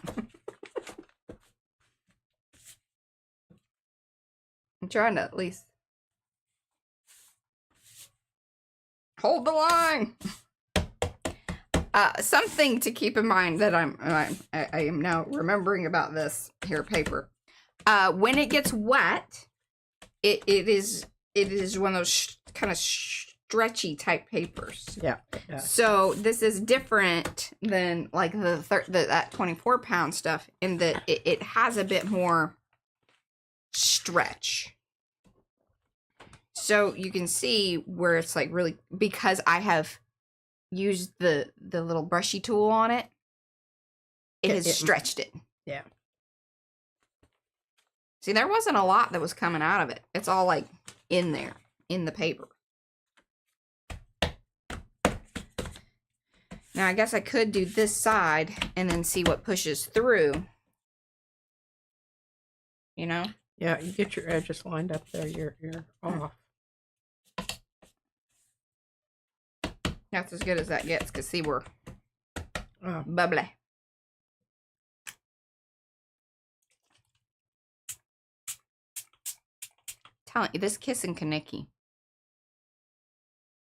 I'm trying to at least hold the line. Something to keep in mind that I am now remembering about this here paper. When it gets wet, it is one of those kind of stretchy type papers. Yeah. So this is different than like that 24-pound stuff in that it has a bit more stretch. So you can see where it's like really, because I have used the little brushy tool on it, it has stretched it. Yeah. See, there wasn't a lot that was coming out of it. It's all like in there, in the paper. Now, I guess I could do this side and then see what pushes through. You know? Yeah, you get your edges lined up there. You're off. That's as good as that gets, because see, we're bubbly. Telling you, this Kissin' Kaneki.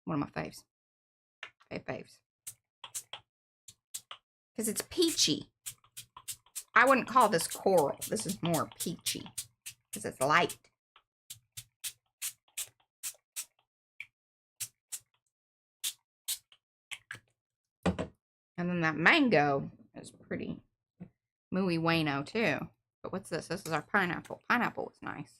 One of my faves. Faves. Because it's peachy. I wouldn't call this coral. This is more peachy. Because it's light. And then that mango is pretty mooey wayno too. But what's this? This is our pineapple. Pineapple was nice.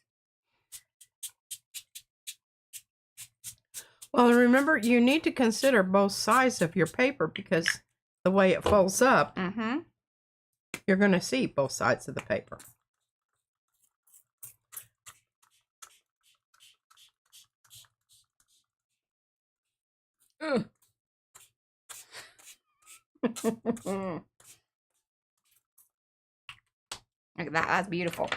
Well, remember, you need to consider both sides of your paper because the way it folds up, you're going to see both sides of the paper. Look at that. That's beautiful.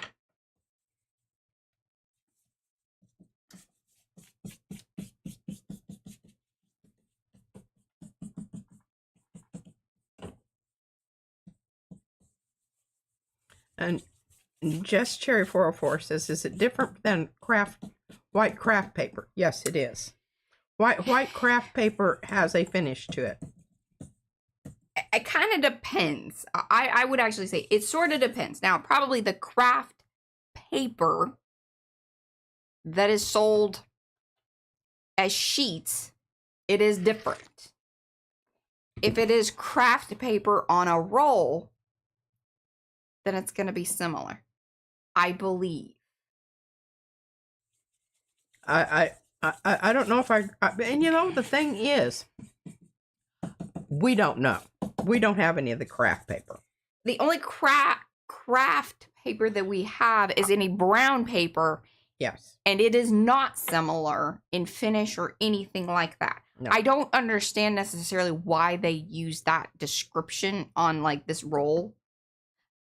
And Just Cherry 404 says, is it different than white craft paper? Yes, it is. White craft paper has a finish to it. It kind of depends. I would actually say it sort of depends. Now, probably the craft paper that is sold as sheets, it is different. If it is craft paper on a roll, then it's going to be similar, I believe. I don't know if and you know, the thing is, we don't know. We don't have any of the craft paper. The only craft paper that we have is any brown paper. Yes. And it is not similar in finish or anything like that. No. I don't understand necessarily why they use that description on like this roll.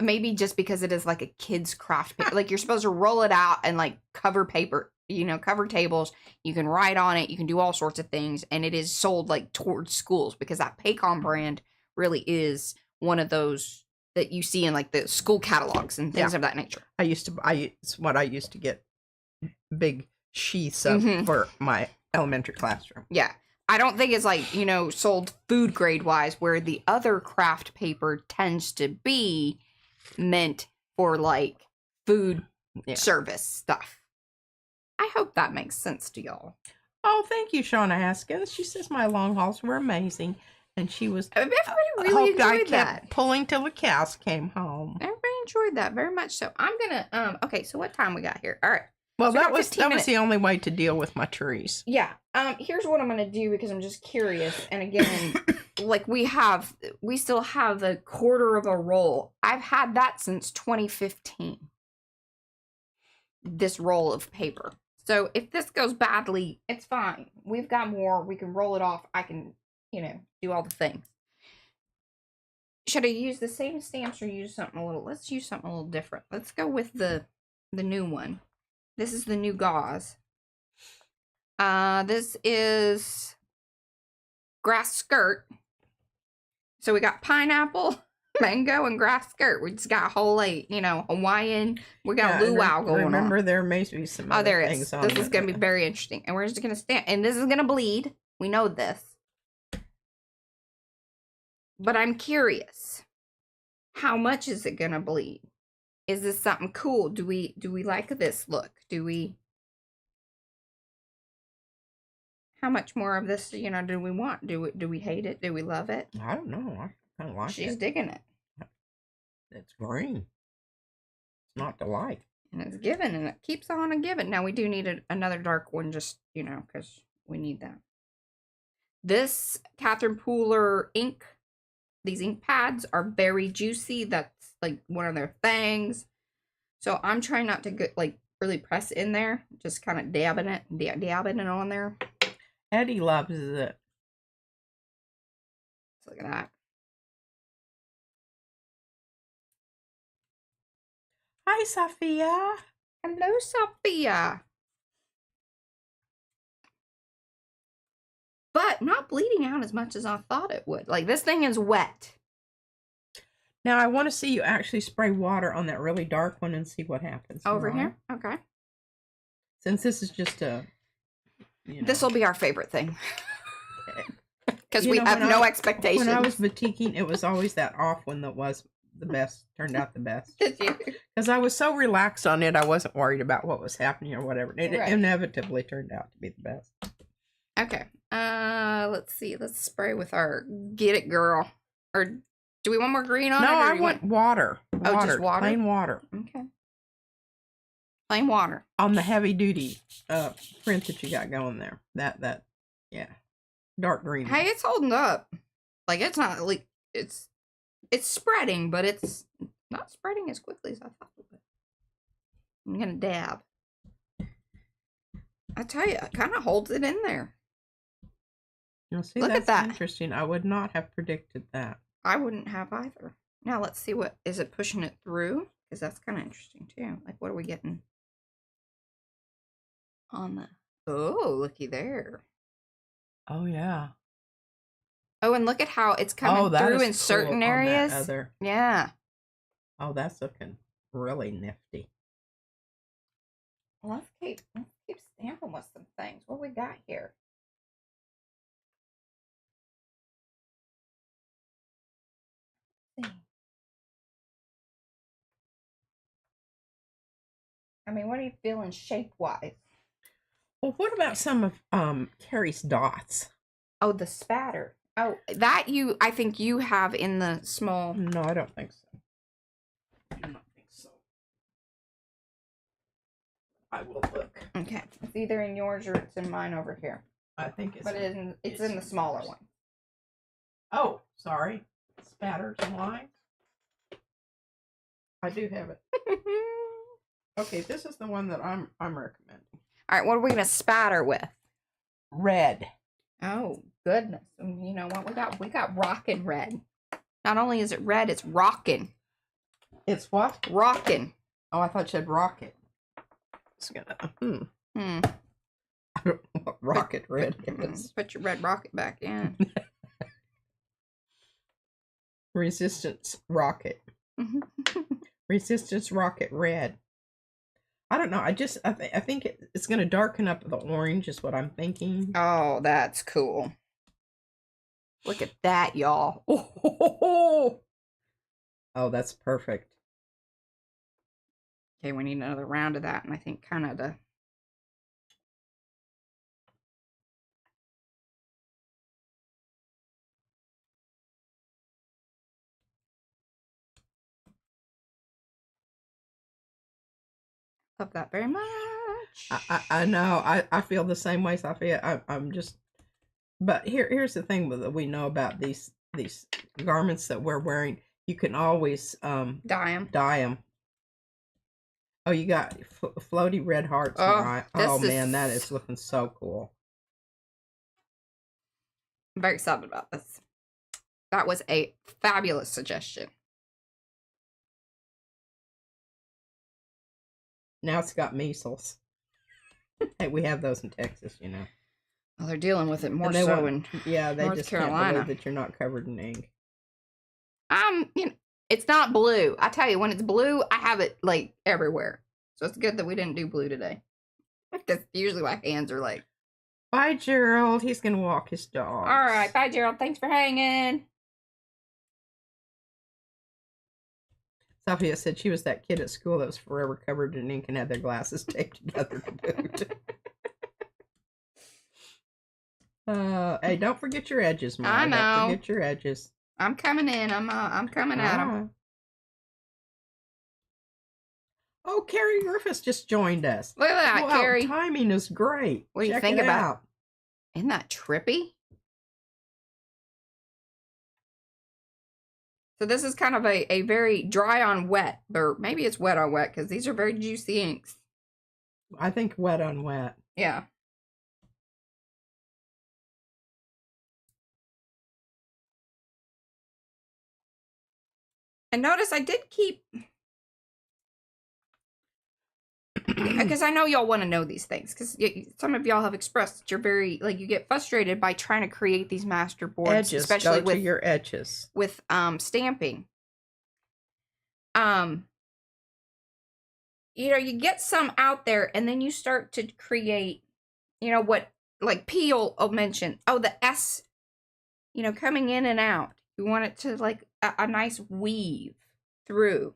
Maybe just because it is like a kid's craft paper. Like you're supposed to roll it out and like cover paper, you know, cover tables. You can write on it. You can do all sorts of things. And it is sold like towards schools because that Paycom brand really is one of those that you see in like the school catalogs and things of that nature. It's what I used to get big sheaths of for my elementary classroom. Yeah. I don't think it's like, you know, sold food grade wise where the other craft paper tends to be meant for like food service stuff. I hope that makes sense to y'all. Oh, thank you, Shauna Haskins. She says my long hauls were amazing. And she was everybody really enjoyed I kept that. Pulling till the cows came home. Everybody enjoyed that very much so. I'm gonna okay, so what time we got here? All right. Well, so that was the only way to deal with my trees. Yeah. Here's what I'm gonna do because I'm just curious. And again, like we still have the quarter of a roll. I've had that since 2015. This roll of paper. So if this goes badly, it's fine. We've got more. We can roll it off. I can, you know, do all the things. Should I use the same stamps or use something a little? Let's use something a little different. Let's go with the new one. This is the new gauze. This is grass skirt. So we got pineapple, mango, and grass skirt. We just got a whole, you know, Hawaiian. We got luau going on. Remember, there may be some other things on this is going to be very interesting. And we're just going to stand. And this is going to bleed. We know this. But I'm curious. How much is it going to bleed? Is this something cool? Do we like this look? How much more of this, you know, do we want? Do we hate it? Do we love it? I don't know. I kind of like it. She's digging it. It's green. It's not to like. And it's giving, and it keeps on and giving. Now we do need another dark one, just, you know, because we need that. This Catherine Pooler ink, these ink pads are very juicy. That's like one of their things. So I'm trying not to get like really press in there. Just kind of dabbing it on there. Eddie loves it. Look at that. Hi, Sophia. Hello, Sophia. But not bleeding out as much as I thought it would. Like, this thing is wet. Now, I want to see you actually spray water on that really dark one and see what happens. Over here? Okay. Since this is just a... You know. This will be our favorite thing. Because we have no expectations. When I was boutiquing, it was always that off one that was the best, turned out the best. Did you? Because I was so relaxed on it, I wasn't worried about what was happening or whatever. It inevitably turned out to be the best. Okay. Let's see. Let's spray with our Get It Girl. Or do we want more green on it? No, I want water. Oh, just water? Plain water. Okay. Plain water. On the heavy duty print that you got going there. That yeah. Dark green. Hey, it's holding up. Like, it's not like it's spreading, but it's not spreading as quickly as I thought it would. I'm gonna dab. I tell you, it kind of holds it in there. You'll see, look at that. Interesting. I would not have predicted that. I wouldn't have either. Now let's see, what is it pushing it through? Because that's kind of interesting too. Like, what are we getting on the? Oh, looky there. Oh yeah. Oh, and look at how it's coming through in certain areas. Yeah. Oh, that's looking really nifty. Well, let's keep stamping with some things. What we got here? I mean, what are you feeling shape-wise? Well, what about some of Carrie's dots? Oh, the spatter. Oh, that I think you have in the small. No, I don't think so. I don't think so. I will look. Okay, it's either in yours or it's in mine over here. I think it's. But it's in the smaller one. Oh, sorry. Spatters and lines. I do have it. Okay, this is the one that I'm recommending. All right, what are we gonna spatter with? Red. Oh goodness! You know what we got? Rockin' red. Not only is it red, it's rockin'. It's what? Rockin'. Oh, I thought you said rocket. It's gonna. I don't know what rocket red is. Put your red rocket back in. Resistance rocket. Resistance rocket red. I don't know. I think it's going to darken up the orange is what I'm thinking. Oh, that's cool. Look at that, y'all. Oh, that's perfect. Okay, we need another round of that, and I think kind of the. Love that very much. I know. I feel the same way, Sophia. I'm just. But here's the thing that we know about these garments that we're wearing. You can always dye them. Oh, you got floaty red hearts. Oh, man, that is looking so cool. I'm very excited about this. That was a fabulous suggestion. Now it's got measles. Hey, we have those in Texas, you know. Well, they're dealing with it more so in they North just Carolina. Can't believe that you're not covered in ink. You know, it's not blue. I tell you, when it's blue, I have it like everywhere. So it's good that we didn't do blue today. Because usually my hands are like. Bye, Gerald. He's gonna walk his dog. All right, bye, Gerald. Thanks for hanging. Sophia said she was that kid at school that was forever covered in ink and had their glasses taped together to boot. Hey, don't forget your edges, Mariah. I know. Don't forget your edges. I'm coming in. I'm coming at them. Oh, Carrie Griffiths just joined us. Look at that, Carrie. Timing is great. What do you think about? Isn't that trippy? So this is kind of a very dry on wet, or maybe it's wet on wet because these are very juicy inks. I think wet on wet. Yeah. And notice I did keep, because I know y'all want to know these things, because some of y'all have expressed that you're very, like, you get frustrated by trying to create these master boards, edges, especially with your edges, with stamping. You know, you get some out there, and then you start to create, you know, what, like Peel mentioned. Oh, the S, you know, coming in and out. You want it to, like, a nice weave through.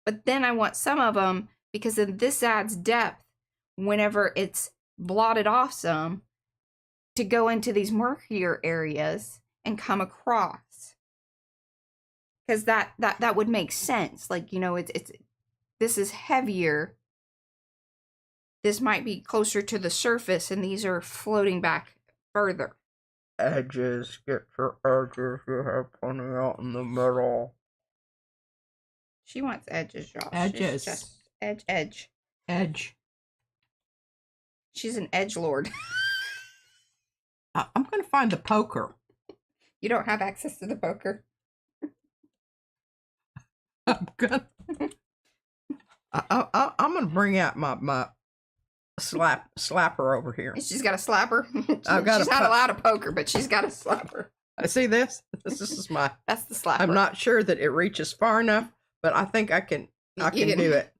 But then I want some of them, because then this adds depth whenever it's blotted off some, to go into these murkier areas and come across. Because that would make sense. Like, you know, this is heavier. This might be closer to the surface, and these are floating back further. Edges, get your edges. You have plenty out in the middle. She wants edges, y'all. Edges. She's just edge. She's an edgelord. I'm going to find the poker. You don't have access to the poker. I'm gonna bring out my slapper over here. She's got a slapper. She's not allowed a poker, but she's got a slapper. See this? This is my. That's the slapper. I'm not sure that it reaches far enough, but I think I can do it.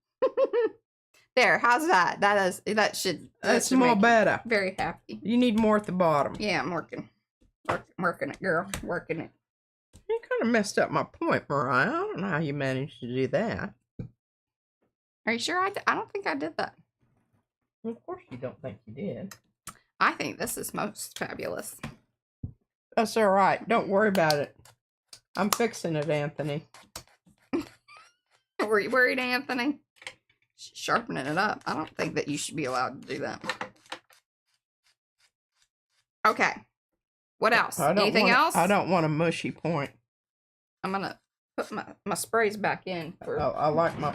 There, how's that? That's more better. Very happy. You need more at the bottom. Yeah, I'm working it, girl. Working it. You kind of messed up my point, Mariah. I don't know how you managed to do that. Are you sure? I don't think I did that. Of course you don't think you did. I think this is most fabulous. That's all right. Don't worry about it. I'm fixing it, Anthony. Were you worried, Anthony? Sharpening it up. I don't think that you should be allowed to do that. Okay. What else? Anything else? I don't want a mushy point. I'm going to put my sprays back in. I like my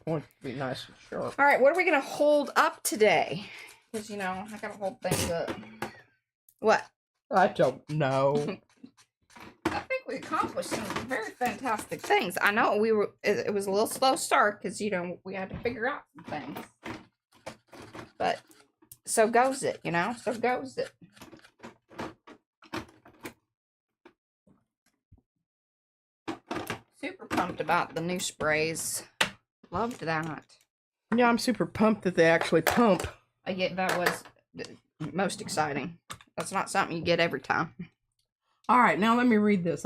point to be nice and sharp. All right. What are we going to hold up today? Because, you know, I got to hold things up. What? I don't know. I think we accomplished some very fantastic things. I know it was a little slow start because, you know, we had to figure out some things. But so goes it, you know? So goes it. Super pumped about the new sprays. Loved that. Yeah, I'm super pumped that they actually pump. That was most exciting. That's not something you get every time. All right, now let me read this.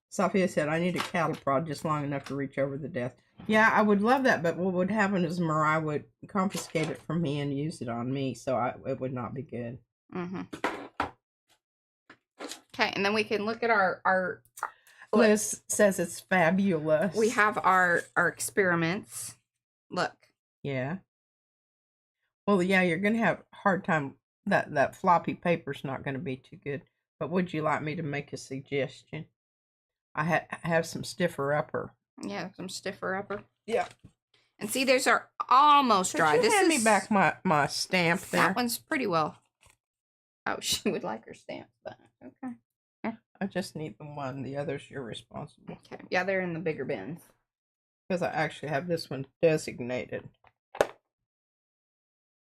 Sophia said, I need a cattle prod just long enough to reach over the desk. Yeah, I would love that, but what would happen is Mariah would confiscate it from me and use it on me, so it would not be good. Mm-hmm. Okay, and then we can look at our Liz says it's fabulous. We have our experiments. Look. Yeah. Well, yeah, you're going to have a hard time. That floppy paper's not going to be too good. But would you like me to make a suggestion? I have some stiffer upper. Yeah, some stiffer upper. Yeah. And see, those are almost dry. Could you hand me back my stamp there? That one's pretty well. Oh, she would like her stamp, but okay. I just need the one. The others you're responsible. Okay. Yeah, they're in the bigger bins. Because I actually have this one designated.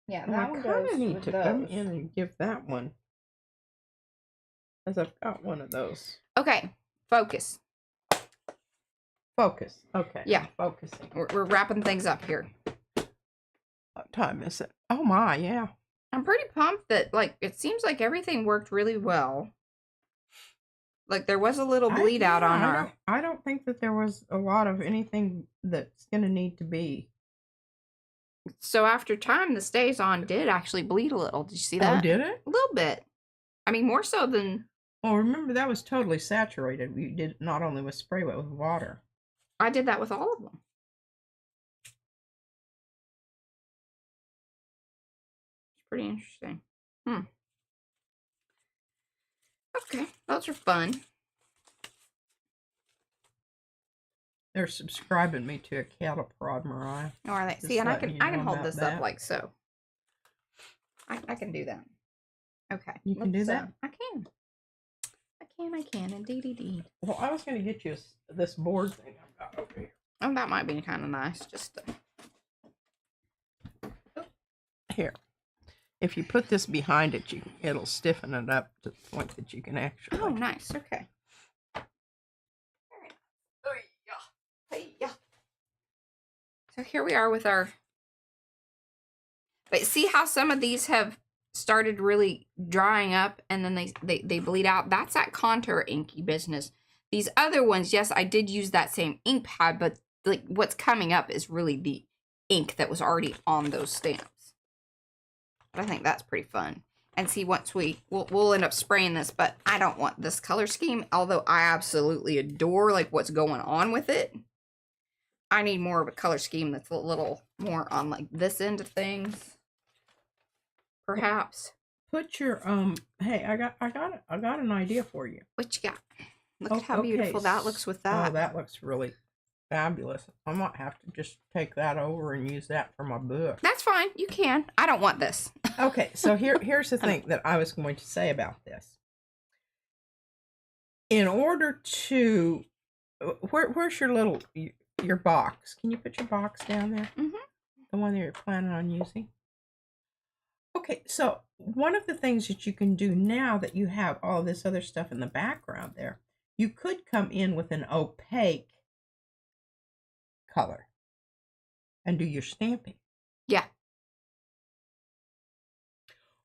Yeah, that one goes with need to come in and give that one. Because I've got one of those. Okay. Focus. Focus. Okay. Yeah. I'm focusing. We're wrapping things up here. What time is it? Oh my, yeah. I'm pretty pumped that, like, it seems like everything worked really well. Like, there was a little bleed out on our... I don't think that there was a lot of anything that's going to need to be. So after time, the stays on did actually bleed a little. Did you see that? Oh, did it? A little bit. I mean, more so than... Well, remember, that was totally saturated. We did it not only with spray, but with water. I did that with all of them. It's pretty interesting. Okay, those are fun. They're subscribing me to a cattle prod, Mariah. Oh, are they? See, and I can hold this up like so. I can do that. Okay. You can do that? I can. I can, indeed. Well, I was going to get you this board thing I've got over here. Oh, that might be kind of nice. Just here. If you put this behind it, it'll stiffen it up to the point that you can actually... Oh, nice. Okay. So here we are with our... But see how some of these have started really drying up and then they bleed out? That's that contour inky business. These other ones, yes, I did use that same ink pad, but like what's coming up is really the ink that was already on those stamps. But I think that's pretty fun. And see, once we'll end up spraying this, but I don't want this color scheme, although I absolutely adore like what's going on with it. I need more of a color scheme that's a little more on like this end of things. Perhaps. Put your hey, I got an idea for you. What you got? Look at how beautiful that looks with that. Oh, that looks really fabulous. I might have to just take that over and use that for my book. That's fine. You can. I don't want this. Okay, so here's the thing that I was going to say about this. In order to where's your little your box? Can you put your box down there? Mm-hmm. The one that you're planning on using? Okay, so one of the things that you can do now that you have all this other stuff in the background there, you could come in with an opaque color and do your stamping. Yeah.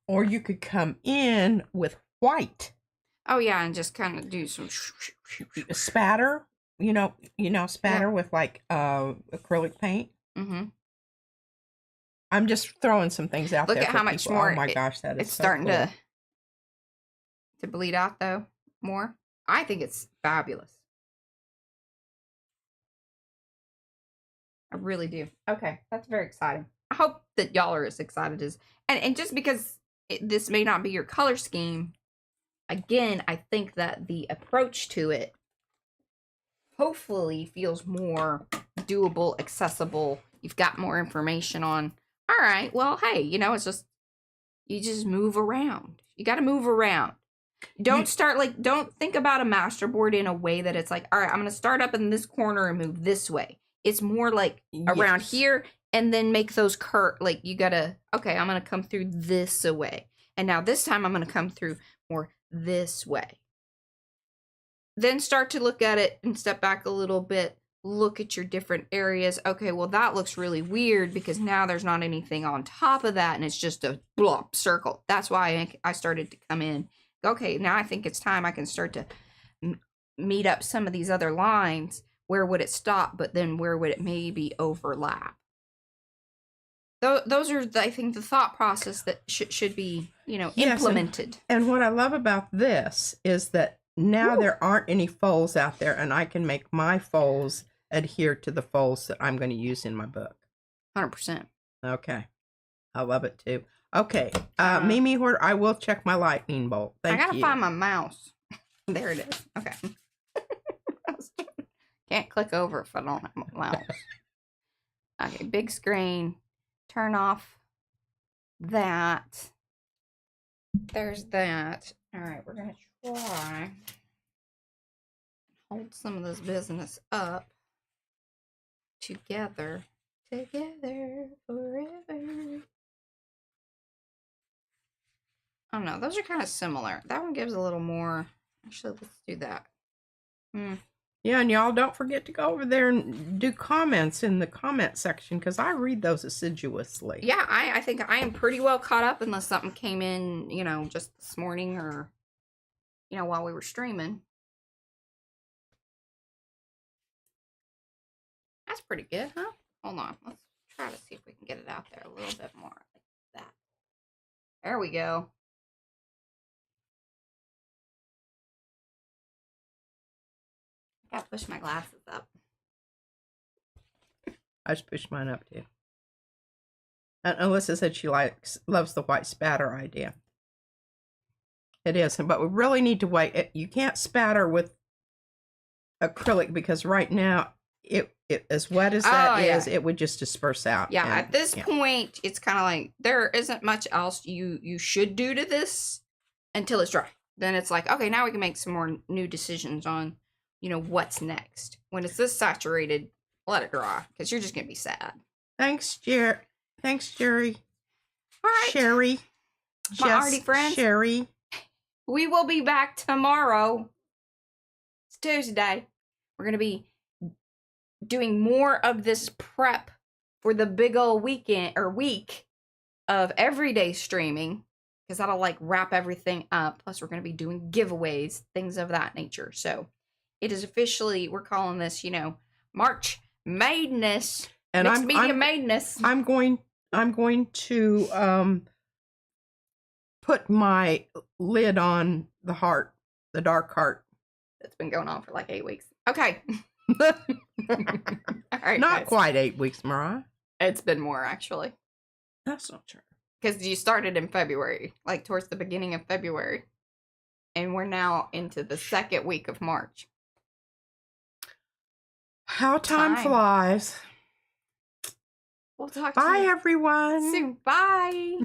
Or you could come in with white. Oh yeah, and just kind of do some spatter, spatter with like acrylic paint. Mm-hmm. I'm just throwing some things out Look there. at how much people. more Oh my gosh, that is it's so starting cool. to bleed out though more. I think it's fabulous. I really do. Okay, that's very exciting. I hope that y'all are as excited as and just because this may not be your color scheme, again, I think that the approach to it hopefully feels more doable, accessible. You've got more information on. All right, well, hey, it's just you just move around. You got to move around. Don't think about a masterboard in a way that it's like, all right, I'm going to start up in this corner and move this way. It's more like around here and then make those like you got to, okay, I'm going to come through this way. And now this time I'm going to come through more this way. Then start to look at it and step back a little bit. Look at your different areas. Okay, well, that looks really weird because now there's not anything on top of that and it's just a blob circle. That's why I started to come in. Okay, now I think it's time I can start to meet up some of these other lines. Where would it stop, but then where would it maybe overlap? Those are, I think, the thought process that should be, implemented. And what I love about this is that now there aren't any folds out there, and I can make my folds adhere to the folds that I'm going to use in my book. 100%. Okay. I love it, too. Okay. Mimi Hoarder, I will check my lightning bolt. Thank you. I got to find my mouse. There it is. Okay. Can't click over if I don't have a mouse. Okay, big screen. Turn off that. There's that. All right, we're going to try. Hold some of this business up. Together forever. I don't know. Those are kind of similar. That one gives a little more. Actually, let's do that. Yeah, and y'all don't forget to go over there and do comments in the comment section because I read those assiduously. Yeah, I think I am pretty well caught up unless something came in, just this morning or, while we were streaming. That's pretty good, huh? Hold on. Let's try to see if we can get it out there a little bit more like that. There we go. I gotta push my glasses up. I just pushed mine up too. And Alyssa said she loves the white spatter idea. It is, but we really need to wait. You can't spatter with acrylic because right now, it as wet as that is, it would just disperse out. Yeah, at this point, it's kind of like there isn't much else you should do to this until it's dry. Then it's like, okay, now we can make some more new decisions on what's next. When it's this saturated, let it dry because you're just gonna be sad. Thanks, Jerry. All right, Sherry. My Arty friends. Sherry. We will be back tomorrow. It's Tuesday. We're gonna be doing more of this prep for the big old week of everyday streaming because that'll wrap everything up. Plus, we're gonna be doing giveaways, things of that nature. So. It is officially, we're calling this, March Madness. And Mixed Media Madness. I'm going to put my lid on the heart, the dark heart. It's been going on for like 8 weeks. Okay. All right, not guys. quite 8 weeks, Mariah. It's been more, actually. That's not true. Because you started in February, towards the beginning of February. And we're now into the second week of March. How time flies. We'll talk Bye, to you everyone. soon. Bye.